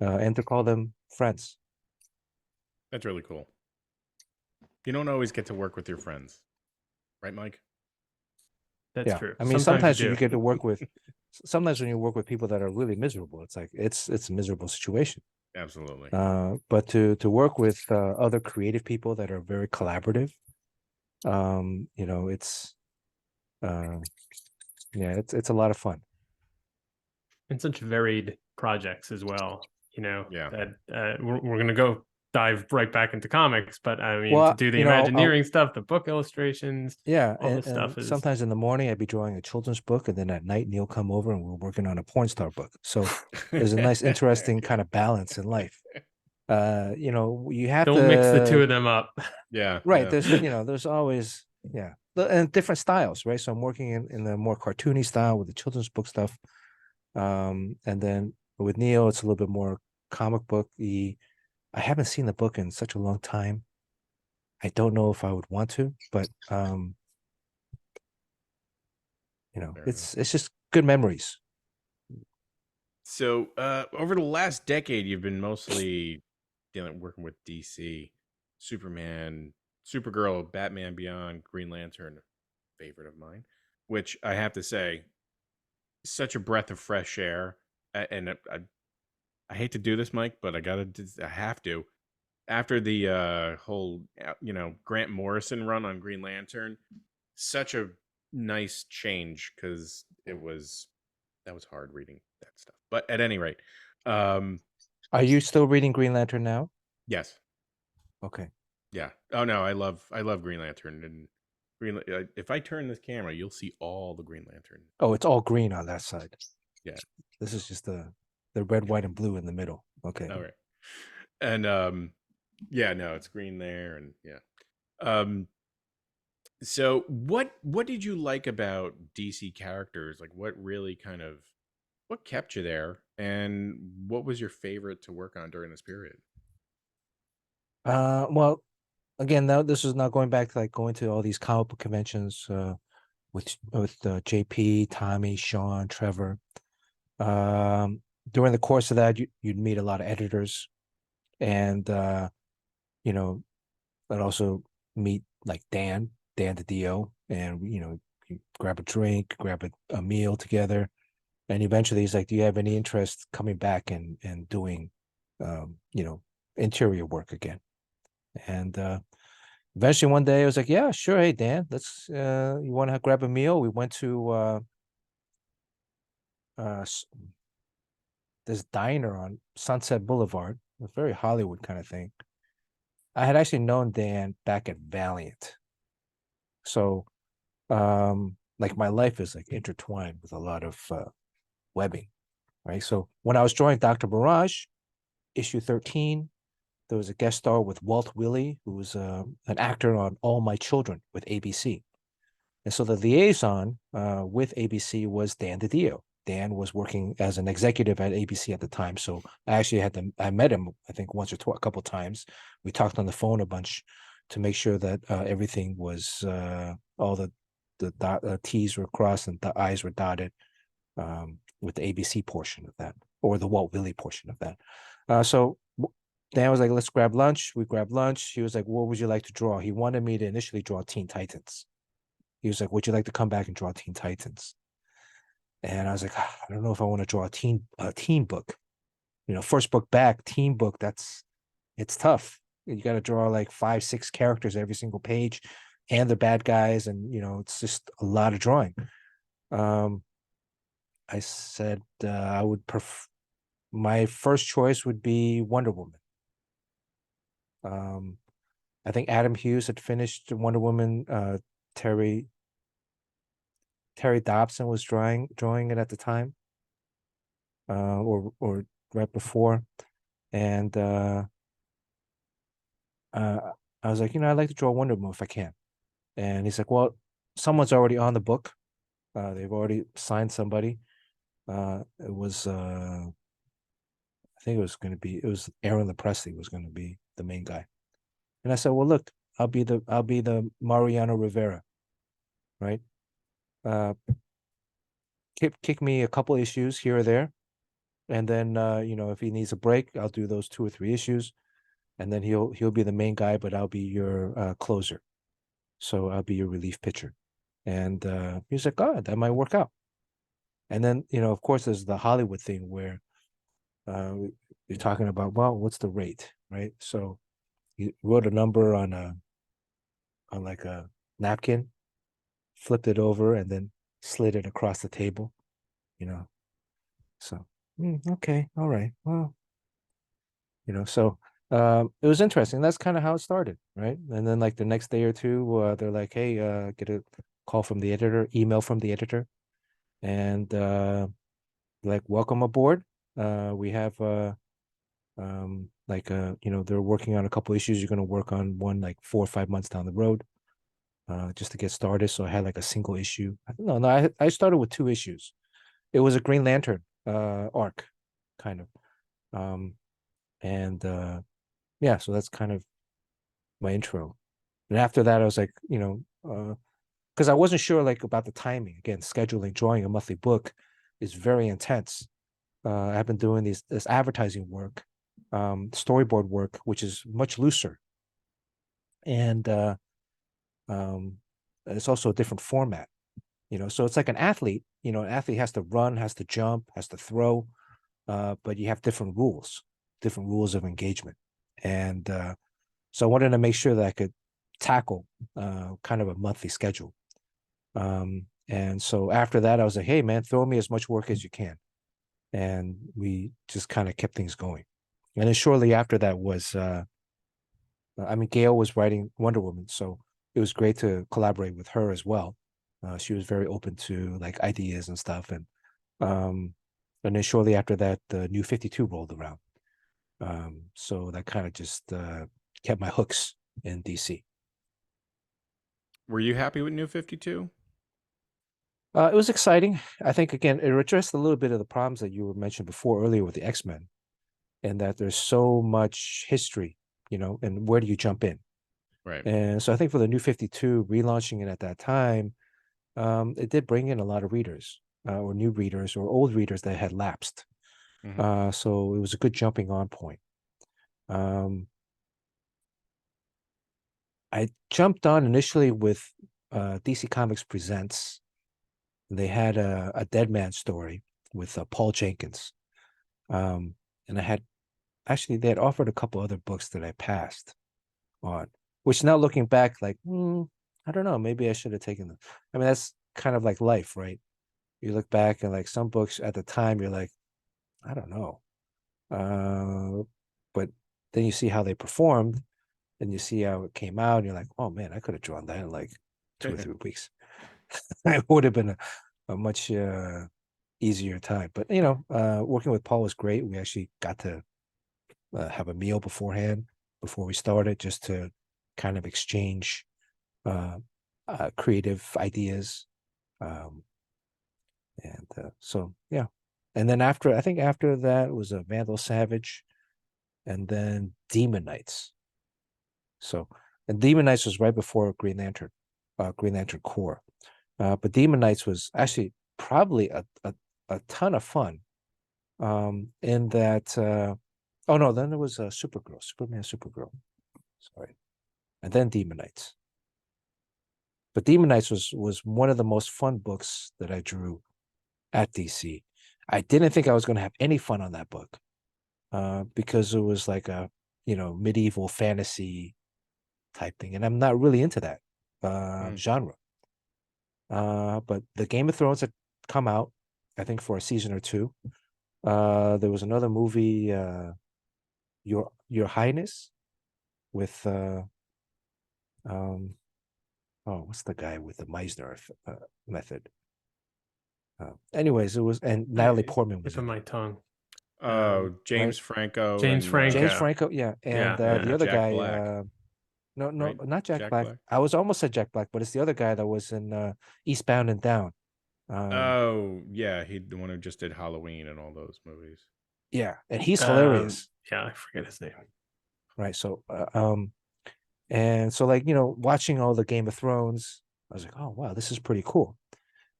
and to call them friends. That's really cool. You don't always get to work with your friends, right, Mike? That's true. I mean, Sometimes you you do. get to work with, sometimes when you work with people that are really miserable, it's like, it's a miserable situation. Absolutely. But to work with other creative people that are very collaborative, it's it's a lot of fun. And such varied projects as well, Yeah. that we're going to go dive right back into comics, but I mean, Well, to do the Imagineering stuff, the book illustrations, all this stuff is sometimes in the morning I'd be drawing a children's book, and then at night Neil come over and we're working on a porn star book. So there's a nice, interesting kind of balance in life. You have don't to mix the two of them up. Yeah. Right. Yeah. There's always, and different styles, right? So I'm working in the more cartoony style with the children's book stuff. And then with Neil, it's a little bit more comic book. I haven't seen the book in such a long time. I don't know if I would want to, but it's just good memories. So over the last decade, you've been mostly working with DC, Superman, Supergirl, Batman Beyond, Green Lantern, favorite of mine, which I have to say, such a breath of fresh air. And I hate to do this, Mike, but I have to. After the whole, Grant Morrison run on Green Lantern, such a nice change, because that was hard reading that stuff. But at any rate, Are you still reading Green Lantern now? yes. Okay. Yeah. Oh no, I love Green Lantern, and if I turn this camera, you'll see all the Green Lantern. Oh, it's all green on that side. Yeah. This is just the red, white, and blue in the middle. Okay. All right. And yeah, no, it's green there, and yeah. So what did you like about DC characters? Like, what really what kept you there, and what was your favorite to work on during this period? Well, again, now this is not going back to like going to all these comic book conventions with JP, Tommy, Sean, Trevor. During the course of that, you'd meet a lot of editors, and you know, I'd also meet like Dan DiDio, and you grab a drink, grab a meal together, and eventually he's like, "Do you have any interest coming back and doing, interior work again?" And eventually one day I was like, "Yeah, sure. Hey Dan, let's. You want to grab a meal?" We went to this diner on Sunset Boulevard, a very Hollywood kind of thing. I had actually known Dan back at Valiant. So like my life is like intertwined with a lot of webbing, right? So when I was drawing Dr. Mirage, issue 13, there was a guest star with Walt Willey, who was an actor on All My Children with ABC. And so the liaison with ABC was Dan DiDio. Dan was working as an executive at ABC at the time. So I met him, I think once or a couple of times. We talked on the phone a bunch to make sure that everything was, all the T's were crossed and the I's were dotted with the ABC portion of that, or the Walt Willey portion of that. So Dan was like, let's grab lunch. We grabbed lunch. He was like, what would you like to draw? He wanted me to initially draw Teen Titans. He was like, would you like to come back and draw Teen Titans? And I was like, I don't know if I want to draw a teen book. First book back, teen book, it's tough. You got to draw like 5-6 characters every single page, and the bad guys, and it's just a lot of drawing. I said I would my first choice would be Wonder Woman. I think Adam Hughes had finished Wonder Woman. Terry Dobson was drawing it at the time, or right before, and I was like, I'd like to draw Wonder Woman if I can. And he's like, well, someone's already on the book. They've already signed somebody. It was I think it was Aaron LaPresley was going to be the main guy. And I said, well, look, I'll be the Mariano Rivera, right? Kick me a couple issues here or there, and then if he needs a break, I'll do those 2 or 3 issues, and then he'll be the main guy, but I'll be your closer. So I'll be your relief pitcher. And he was like, oh, that might work out. And then of course there's the Hollywood thing where you're talking about, well, what's the rate, right? So he wrote a number on like a napkin, flipped it over, and then slid it across the table, so okay, all right, well, so it was interesting. That's kind of how it started, right? And then like the next day or two, they're like, hey, get a call from the editor, email from the editor, and like, welcome aboard. We have they're working on a couple issues. You're going to work on one like 4 or 5 months down the road, just to get started. So I had like a single issue. No, I started with 2 issues. It was a Green Lantern arc, kind of. And yeah, so that's kind of my intro. And after that, I was like, because I wasn't sure like about the timing. Again, scheduling, drawing a monthly book is very intense. I've been doing this advertising work, storyboard work, which is much looser, and it's also a different format. So it's like an athlete. An athlete has to run, has to jump, has to throw, but you have different rules of engagement, and so I wanted to make sure that I could tackle kind of a monthly schedule. And so after that, I was like, hey man, throw me as much work as you can. And we just kind of kept things going. And then shortly after that was, Gail was writing Wonder Woman, so it was great to collaborate with her as well. She was very open to like ideas and stuff. And then shortly after that, the New 52 rolled around. So that kind of just kept my hooks in DC. Were you happy with New 52? It was exciting. I think, again, it addressed a little bit of the problems that you were mentioned before earlier with the X-Men, and that there's so much history, and where do you jump in? Right. And so I think for the New 52, relaunching it at that time, it did bring in a lot of readers. or new readers or old readers that had lapsed. So it was a good jumping on point. I jumped on initially with DC Comics Presents. They had a Dead Man story with Paul Jenkins. And I had actually, they had offered a couple other books that I passed on, which now looking back, like, I don't know, maybe I should have taken them. I mean, that's kind of like life, right? You look back and like some books at the time, you're like, I don't know. But then you see how they performed and you see how it came out, and you're like, oh man, I could have drawn that in like 2 or 3 weeks. It would have been a much easier time. But working with Paul was great. We actually got to have a meal beforehand before we started, just to kind of exchange creative ideas. So yeah. And then I think after that was a Vandal Savage, and then Demon Knights. So, and Demon Knights was right before Green Lantern Corps. But Demon Knights was actually probably a ton of fun. In that, oh no, then there was Superman, Supergirl. Sorry, and then Demon Knights. But Demon Knights was one of the most fun books that I drew at DC. I didn't think I was going to have any fun on that book, because it was like a medieval fantasy type thing, and I'm not really into that genre. But the Game of Thrones had come out, I think, for a season or two. There was another movie, Your Highness, with what's the guy with the Meisner method? Anyways, it was, and Natalie Portman was in in my it. tongue. James right? Franco. James and, Franco. James Franco, yeah, and the other Jack guy, Black. no, right? not Jack Black. Black. I was almost said Jack Black, but it's the other guy that was in Eastbound and Down. Oh yeah, he the one who just did Halloween and all those movies. Yeah, and he's hilarious. Yeah, I forget his name. Right. So, and so like watching all the Game of Thrones, I was like, oh wow, this is pretty cool.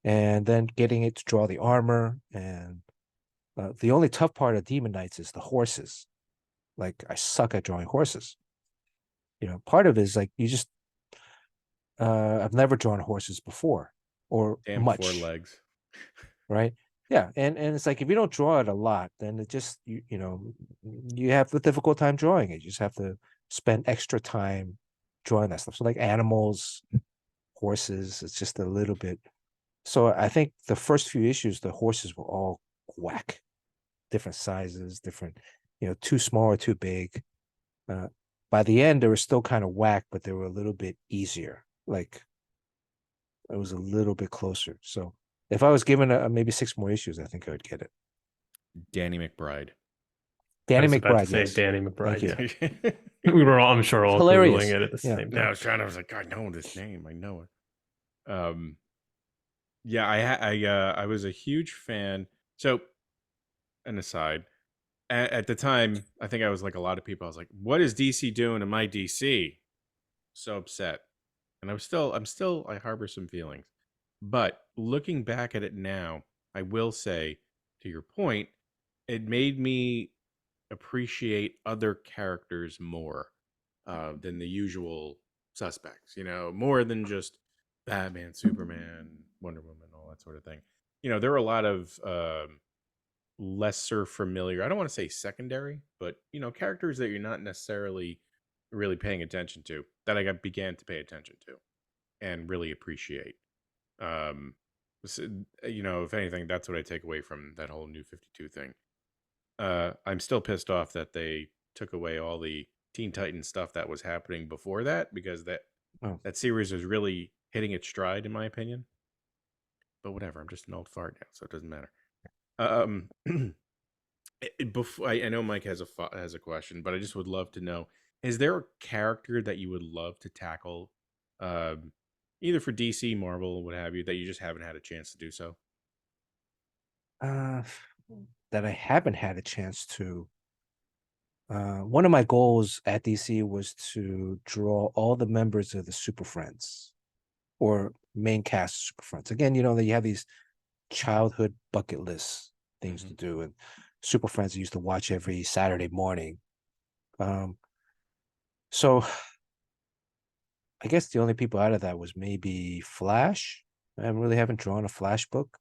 And then getting it to draw the armor, and the only tough part of Demon Knights is the horses. Like, I suck at drawing horses. Part of it is like you just I've never drawn horses before, or Damn much. 4 legs. Right. Yeah, and it's like if you don't draw it a lot, then it just you have a difficult time drawing it. You just have to spend extra time drawing that stuff. So like animals, horses, it's just a little bit. So I think the first few issues, the horses were all whack, different sizes, different, too small or too big. By the end, they were still kind of whack, but they were a little bit easier. Like, it was a little bit closer. So if I was given maybe 6 more issues, I think I would get it. Danny McBride. Danny I was about McBride, to say yes. Danny McBride. Thank Yeah. We were all, I'm sure, all hilarious. Googling it at the same Yeah, time. I was like, I know this name. I know it. Yeah, I was a huge fan. So, an aside, at the time, I think I was like a lot of people. I was like, "What is DC doing in my DC?" So upset, and I harbor some feelings. But looking back at it now, I will say, to your point, it made me appreciate other characters more than the usual suspects. More than just Batman, Superman, Wonder Woman, all that sort of thing. There are a lot of lesser familiar. I don't want to say secondary, but characters that you're not necessarily really paying attention to that I began to pay attention to and really appreciate. If anything, that's what I take away from that whole New 52 thing. I'm still pissed off that they took away all the Teen Titans stuff that was happening before that, because that series was really hitting its stride, in my opinion. But whatever, I'm just an old fart now, so it doesn't matter. Before I know Mike has a question, but I just would love to know: is there a character that you would love to tackle, either for DC, Marvel, what have you, that you just haven't had a chance to do so? That I haven't had a chance to. One of my goals at DC was to draw all the members of the Super Friends, or main cast Super Friends. Again, that you have these childhood bucket list things to do, and Super Friends I used to watch every Saturday morning. So I guess the only people out of that was maybe Flash. I really haven't drawn a Flash book.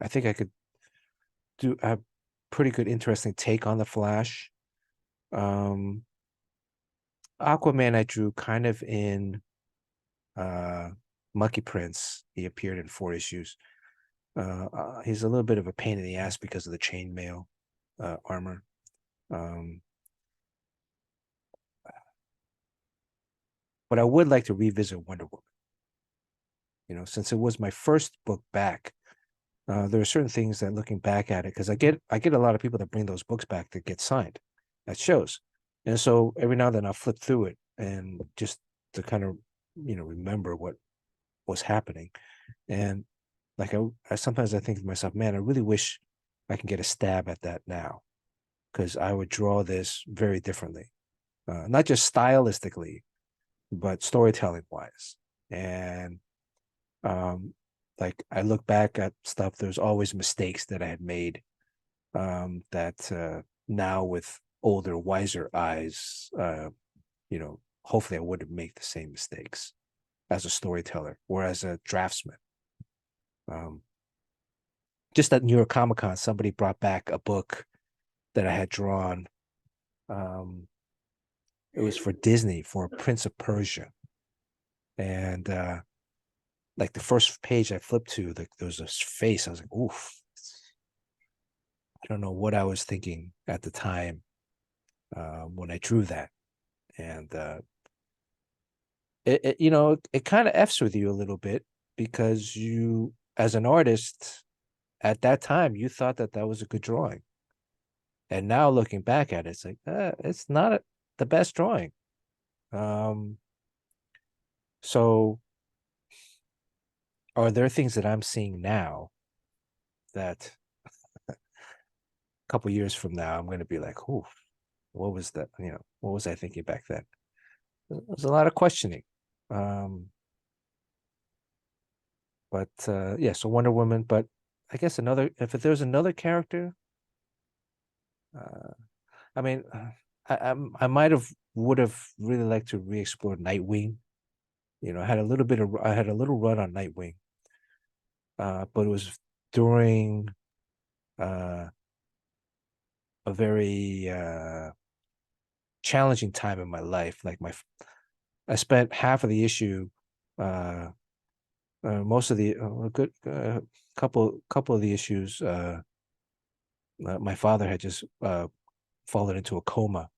I think I could do a pretty good, interesting take on the Flash. Aquaman I drew kind of in Monkey Prince. He appeared in 4 issues. He's a little bit of a pain in the ass because of the chainmail armor. But I would like to revisit Wonder Woman. You know, since it was my first book back, there are certain things that, looking back at it, because I get a lot of people that bring those books back that get signed at shows, and so every now and then I'll flip through it and just to kind of, you know, remember what was happening. And like I sometimes I think to myself, man, I really wish I can get a stab at that now, because I would draw this very differently, not just stylistically, but storytelling wise. And like I look back at stuff, there's always mistakes that I had made, that now with older, wiser eyes, you know, hopefully I wouldn't make the same mistakes as a storyteller or as a draftsman. Just at New York Comic Con, somebody brought back a book that I had drawn. It was for Disney, for Prince of Persia. And like the first page I flipped to, like there was this face. I was like, oof. I don't know what I was thinking at the time when I drew that. And it you know, it kind of F's with you a little bit, because you, as an artist, at that time, you thought that that was a good drawing. And now looking back at it, it's like, it's not the best drawing. So are there things that I'm seeing now that a couple years from now I'm going to be like, "Ooh, what was that? You know, what was I thinking back then?" There's a lot of questioning. But yeah, so Wonder Woman. But I guess if there's another character, I mean, I would have really liked to re-explore Nightwing. You know, I had a little run on Nightwing, but it was during a very challenging time in my life. Like I spent half of the issue, most of the a good couple of the issues. My father had just fallen into a coma,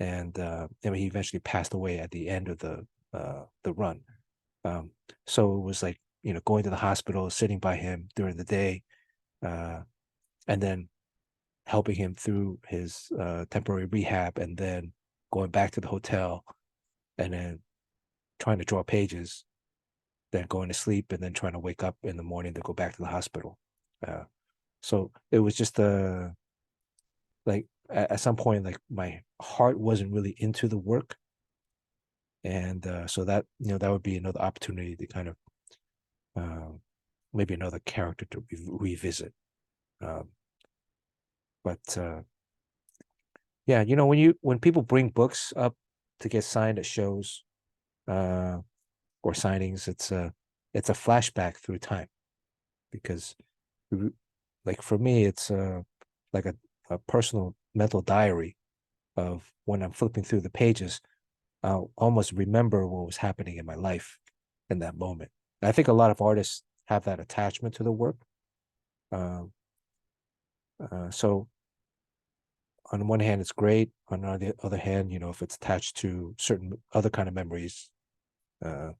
and he eventually passed away at the end of the run. So it was like, you know, going to the hospital, sitting by him during the day, and then helping him through his temporary rehab, and then going back to the hotel, and then trying to draw pages, then going to sleep, and then trying to wake up in the morning to go back to the hospital. So it was just like at some point, like my heart wasn't really into the work, and so that, you know, that would be another opportunity to kind of maybe another character to revisit. But yeah, you know, when people bring books up to get signed at shows or signings, it's a flashback through time, because like for me, it's like a personal mental diary of when I'm flipping through the pages. I'll almost remember what was happening in my life in that moment. And I think a lot of artists have that attachment to the work. So on one hand, it's great. On the other hand, you know, if it's attached to certain other kind of memories, it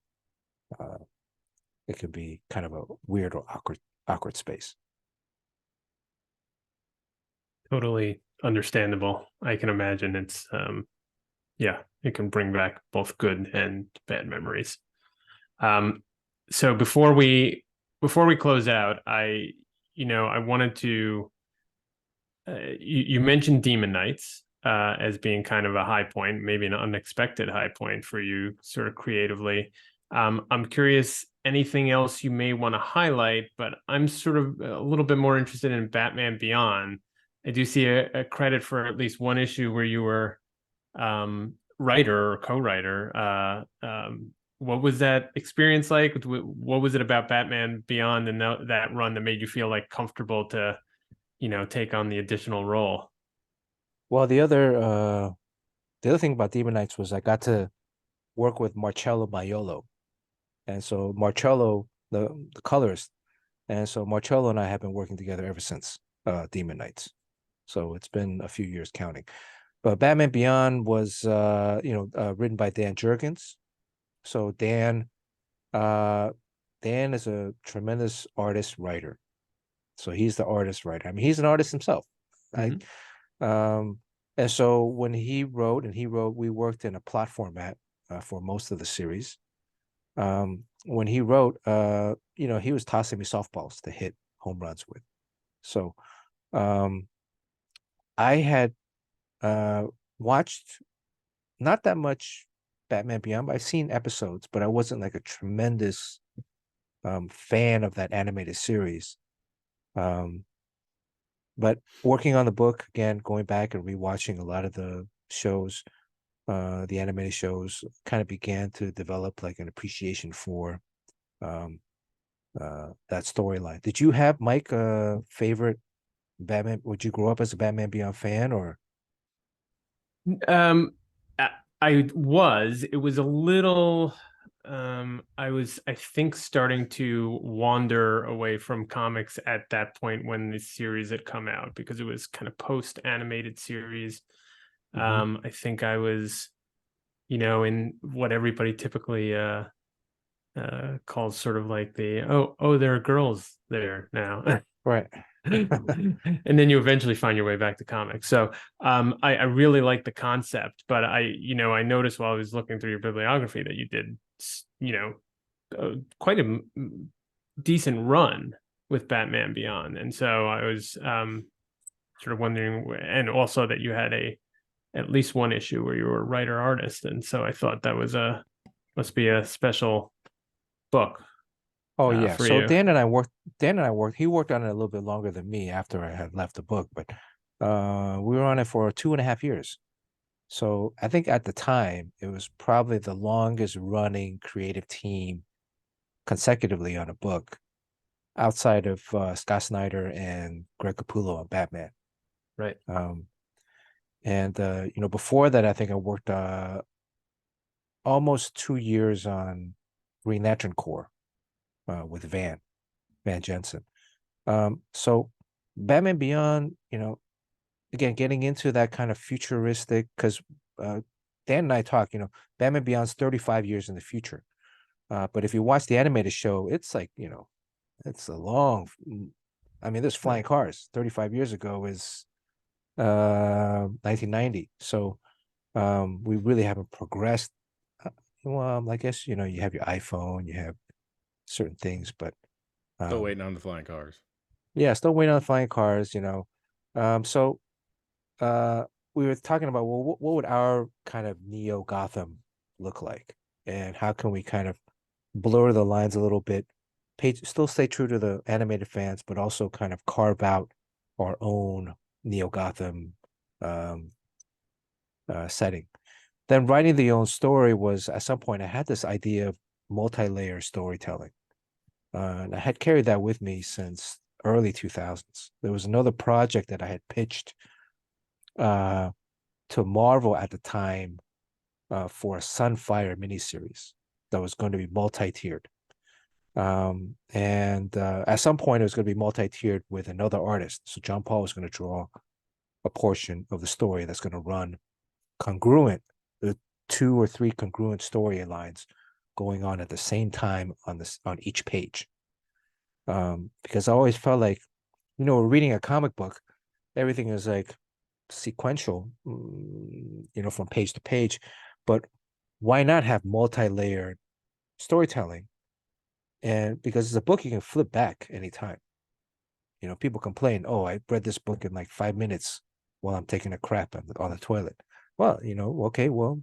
can be kind of a weird or awkward space. Totally understandable. I can imagine it's yeah, it can bring back both good and bad memories. So before we close out, I wanted to you mentioned Demon Knights as being kind of a high point, maybe an unexpected high point for you sort of creatively. I'm curious, anything else you may want to highlight, but I'm sort of a little bit more interested in Batman Beyond. I do see a credit for at least one issue where you were writer or co-writer. What was that experience like? What was it about Batman Beyond and that run that made you feel like comfortable to, take on the additional role? Well, the other thing about Demon Knights was I got to work with Marcello Maiolo. And so Marcello, the colorist, and so Marcello and I have been working together ever since Demon Knights. So it's been a few years counting. But Batman Beyond was written by Dan Jurgens. So Dan is a tremendous artist writer. So he's the artist writer. I mean, he's an artist himself. And so when he wrote, we worked in a plot format for most of the series. When he wrote, he was tossing me softballs to hit home runs with. So I had watched not that much Batman Beyond, but I've seen episodes, but I wasn't like a tremendous fan of that animated series. But working on the book again, going back and rewatching a lot of the shows, the animated shows, kind of began to develop like an appreciation for that storyline. Did you have, Mike, a favorite Batman? Would you grow up as a Batman Beyond fan, or? I was. It was a little. I think, starting to wander away from comics at that point when the series had come out, because it was kind of post animated series. I think I was, in what everybody typically calls sort of like the there are girls there now. Right. And then you eventually find your way back to comics. So I really like the concept, but I noticed while I was looking through your bibliography that you did, quite a decent run with Batman Beyond. And so I was sort of wondering, and also that you had at least one issue where you were a writer artist. And so I thought that must be a special book. Oh yeah. For So you. Dan and I worked. He worked on it a little bit longer than me after I had left the book, but we were on it for 2.5 years. So I think at the time it was probably the longest running creative team consecutively on a book, outside of Scott Snyder and Greg Capullo on Batman. Right. And before that, I think I worked almost 2 years on Green Lantern Corps with Van Jensen. So Batman Beyond, again, getting into that kind of futuristic, because Dan and I talk, Batman Beyond's 35 years in the future. But if you watch the animated show, it's like, it's a long, I mean, there's flying cars. 35 years ago is 1990. So we really haven't progressed. Well, I guess, you have your iPhone, you have certain things, but still waiting on the flying cars. Yeah, still waiting on the flying cars, So we were talking about, well, what would our kind of Neo Gotham look like, and how can we kind of blur the lines a little bit, still stay true to the animated fans, but also kind of carve out our own Neo Gotham setting. Then writing the own story was, at some point I had this idea of multi-layer storytelling. And I had carried that with me since early 2000s. There was another project that I had pitched to Marvel at the time for a Sunfire miniseries that was going to be multi-tiered. And at some point it was going to be multi-tiered with another artist. So John Paul was going to draw a portion of the story that's going to run congruent, the 2 or 3 congruent storylines going on at the same time on each page. Because I always felt like, reading a comic book, everything is like sequential, from page to page. But why not have multi-layered storytelling? And because it's a book, you can flip back anytime. People complain, oh, I read this book in like 5 minutes while I'm taking a crap on the toilet. Well, okay, well,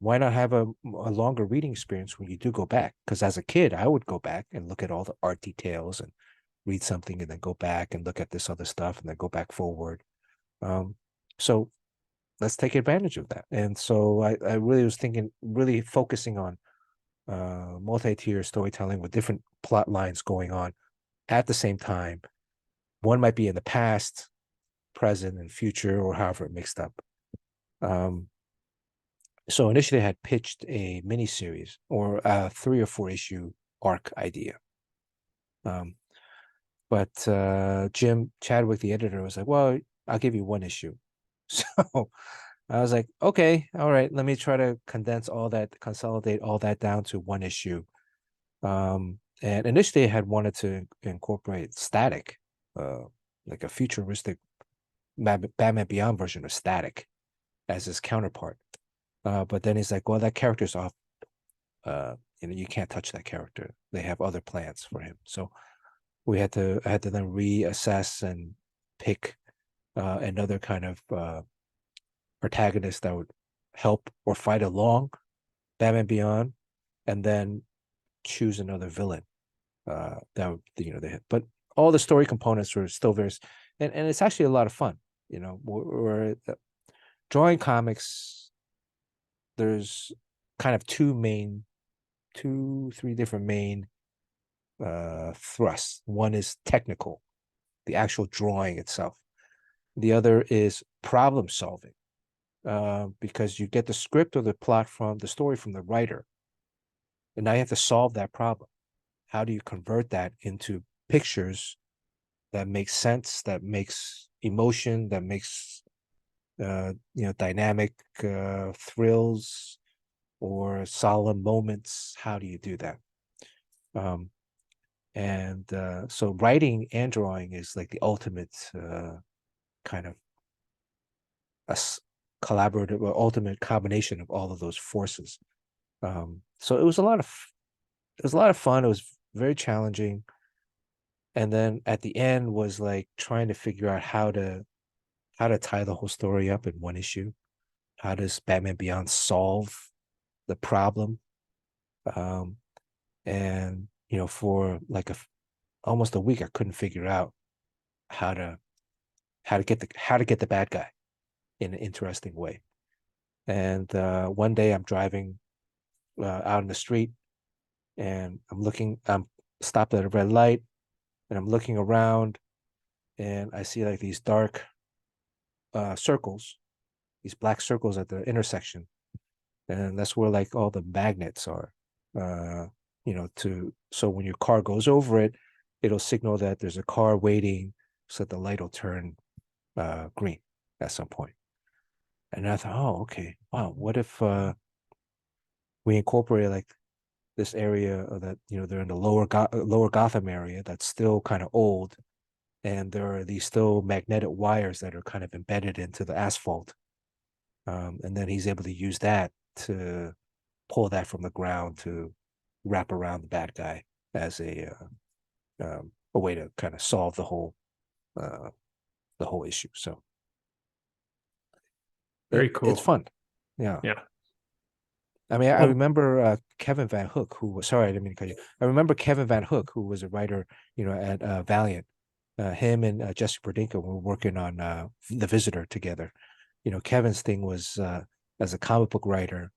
why not have a longer reading experience when you do go back? Because as a kid, I would go back and look at all the art details and read something and then go back and look at this other stuff and then go back forward. So let's take advantage of that. And so I really was thinking, really focusing on multi-tier storytelling with different plot lines going on at the same time. One might be in the past, present, and future, or however it mixed up. So initially I had pitched a miniseries or a 3 or 4 issue arc idea. But Jim Chadwick, the editor, was like, well, I'll give you 1 issue. So I was like, okay, all right, let me try to consolidate all that down to 1 issue. And initially I had wanted to incorporate Static, like a futuristic Batman Beyond version of Static as his counterpart. But then he's like, well, that character's off. You can't touch that character. They have other plans for him. So I had to then reassess and pick another kind of protagonist that would help or fight along Batman Beyond, and then choose another villain that would, they had. But all the story components were still very, and it's actually a lot of fun. We're drawing comics. There's kind of 3 different main thrusts. One is technical, the actual drawing itself. The other is problem solving, because you get the script or the plot from the story from the writer, and now you have to solve that problem. How do you convert that into pictures that make sense, that makes emotion, that makes dynamic thrills or solemn moments? How do you do that? So writing and drawing is like the ultimate kind of a collaborative or ultimate combination of all of those forces. So it was a lot of fun. It was very challenging. And then at the end was like trying to figure out how to tie the whole story up in 1 issue. How does Batman Beyond solve the problem? And for like almost a week, I couldn't figure out how to get the bad guy in an interesting way. And one day I'm driving out in the street, and I'm stopped at a red light, and I'm looking around, and I see like these dark circles, these black circles at the intersection, and that's where like all the magnets are. So when your car goes over it, it'll signal that there's a car waiting, so that the light will turn green at some point. And I thought, oh, okay, wow, what if we incorporate like this area of that, they're in the lower Gotham area that's still kind of old, and there are these still magnetic wires that are kind of embedded into the asphalt. And then he's able to use that to pull that from the ground to wrap around the bad guy as a way to kind of solve the whole issue. So Very cool. It's fun. Yeah. Yeah. I mean, I remember Kevin Van Hook, who was, sorry, I didn't mean to cut you. I remember Kevin Van Hook, who was a writer, at Valiant. Him and Jesse Perdinko were working on The Visitor together. Kevin's thing was, as a comic book writer,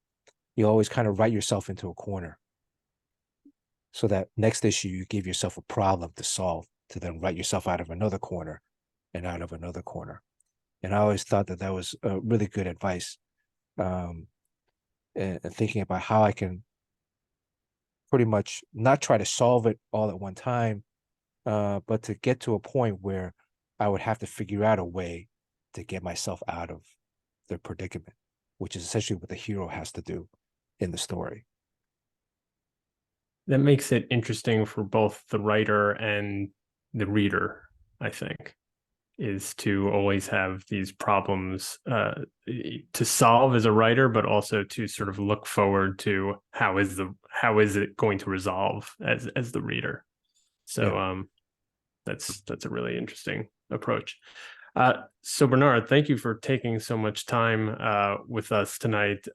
you always kind of write yourself into a corner, so that next issue you give yourself a problem to solve, to then write yourself out of another corner and out of another corner. And I always thought that was really good advice. And thinking about how I can pretty much not try to solve it all at one time, but to get to a point where I would have to figure out a way to get myself out of the predicament, which is essentially what the hero has to do in the story. That makes it interesting for both the writer and the reader, I think, is to always have these problems to solve as a writer, but also to sort of look forward to how is it going to resolve as the reader. So yeah. That's a really interesting approach. So Bernard, thank you for taking so much time with us tonight.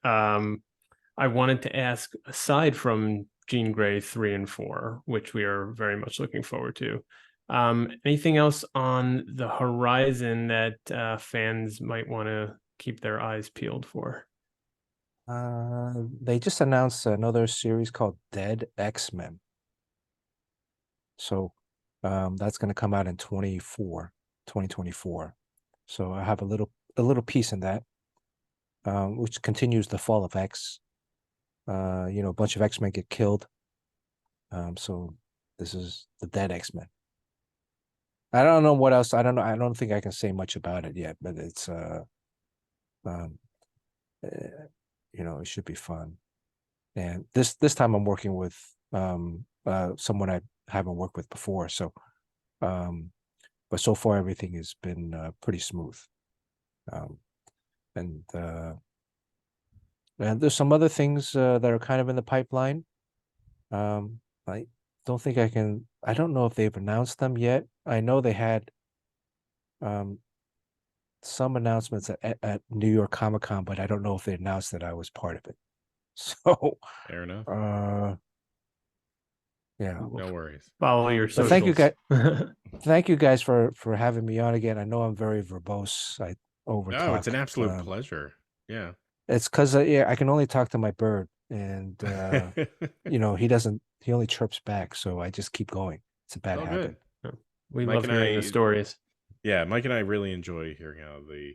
I wanted to ask, aside from Jean Grey 3 and 4, which we are very much looking forward to, anything else on the horizon that fans might want to keep their eyes peeled for? They just announced another series called Dead X-Men. So that's going to come out in 2024. So I have a little piece in that, which continues the fall of X. A bunch of X-Men get killed. So this is the Dead X-Men. I don't know what else. I don't know. I don't think I can say much about it yet, but it's it should be fun. And this time I'm working with someone I haven't worked with before. So but so far everything has been pretty smooth. And there's some other things that are kind of in the pipeline. I don't think I don't know if they've announced them yet. I know they had some announcements at New York Comic Con, but I don't know if they announced that I was part of it. So Fair enough. Yeah. No worries. Follow your But socials. thank you guys for having me on again. I know I'm very verbose. I overtalk. No, it's an absolute pleasure. Yeah. It's because I can only talk to my bird, and he only chirps back, so I just keep going. It's a bad habit. Good. We love hearing the stories. Yeah, Mike and I really enjoy hearing how the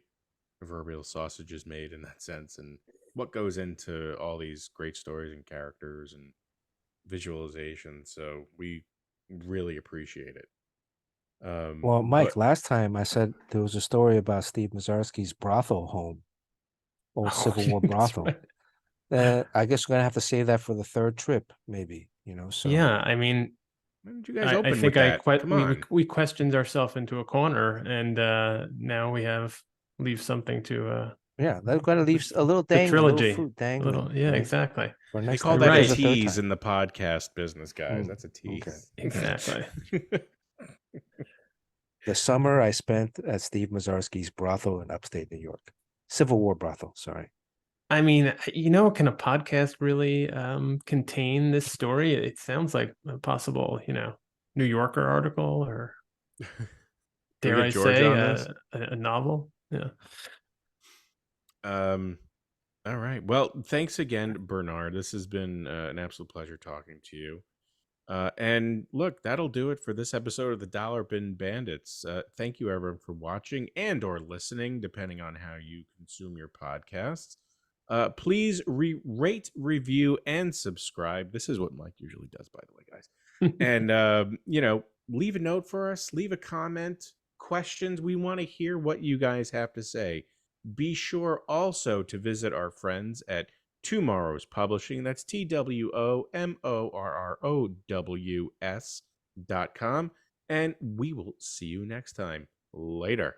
proverbial sausage is made in that sense, and what goes into all these great stories and characters and visualization. So we really appreciate it. Well, Mike, last time I said there was a story about Steve Mazarski's brothel home, old Civil War brothel. Right. I guess we're gonna have to save that for the third trip, maybe. So yeah, I mean, why did you guys open I think with that? we questioned ourselves into a corner, and now we leave something to yeah, they're going to leave a little dangling, trilogy, a little fruit dangling. yeah, exactly. For They next call time. that a tease in the podcast business, guys. That's a tease. Okay. Exactly. The summer I spent at Steve Mazarski's brothel in upstate New York. Civil War brothel, sorry. I mean, can a podcast really contain this story? It sounds like a possible, New Yorker article, or dare I say a novel. Yeah. All right. Well, thanks again, Bernard. This has been an absolute pleasure talking to you. And look, that'll do it for this episode of the Dollar Bin Bandits. Thank you, everyone, for watching and or listening, depending on how you consume your podcasts. Please rate, review, and subscribe. This is what Mike usually does, by the way, guys. And, leave a note for us. Leave a comment. Questions. We want to hear what you guys have to say. Be sure also to visit our friends at TwoMorrows Publishing. That's TWOMORROWS.com. And we will see you next time. Later.